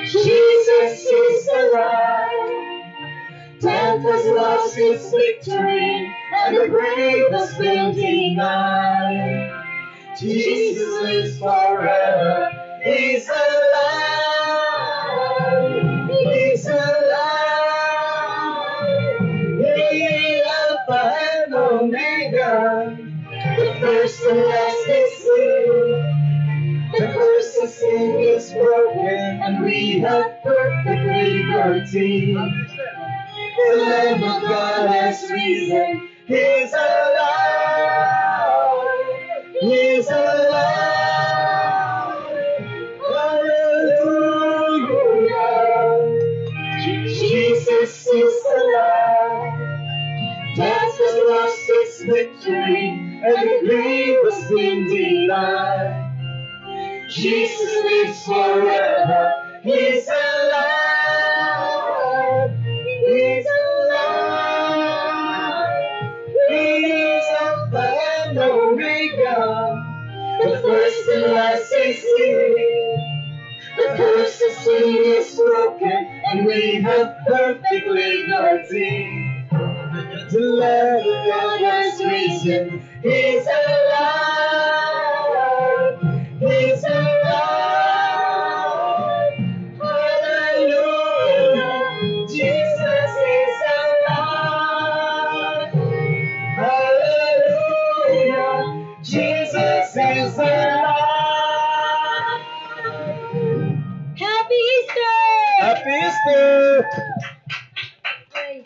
Jesus is alive. Death has lost its victory, and the grave has been denied. Jesus lives forever. He's alive. He's alive. He Alpha and Omega. The first and last is here. The curse of sin is broken, and we have perfect liberty. The Lamb of God has risen. He's alive. He's alive. Hallelujah. Jesus is alive. Death has lost its victory, and the grave has been denied. Jesus lives forever. He's alive. He's alive. He's Alpha and Omega. The first and last is here. The curse of sin is broken, and we have perfect liberty. The Lamb of God has risen. He's alive. He's alive. Hallelujah. Jesus is alive. Hallelujah. Jesus is alive. Happy Easter! Happy Easter! Praise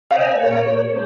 God.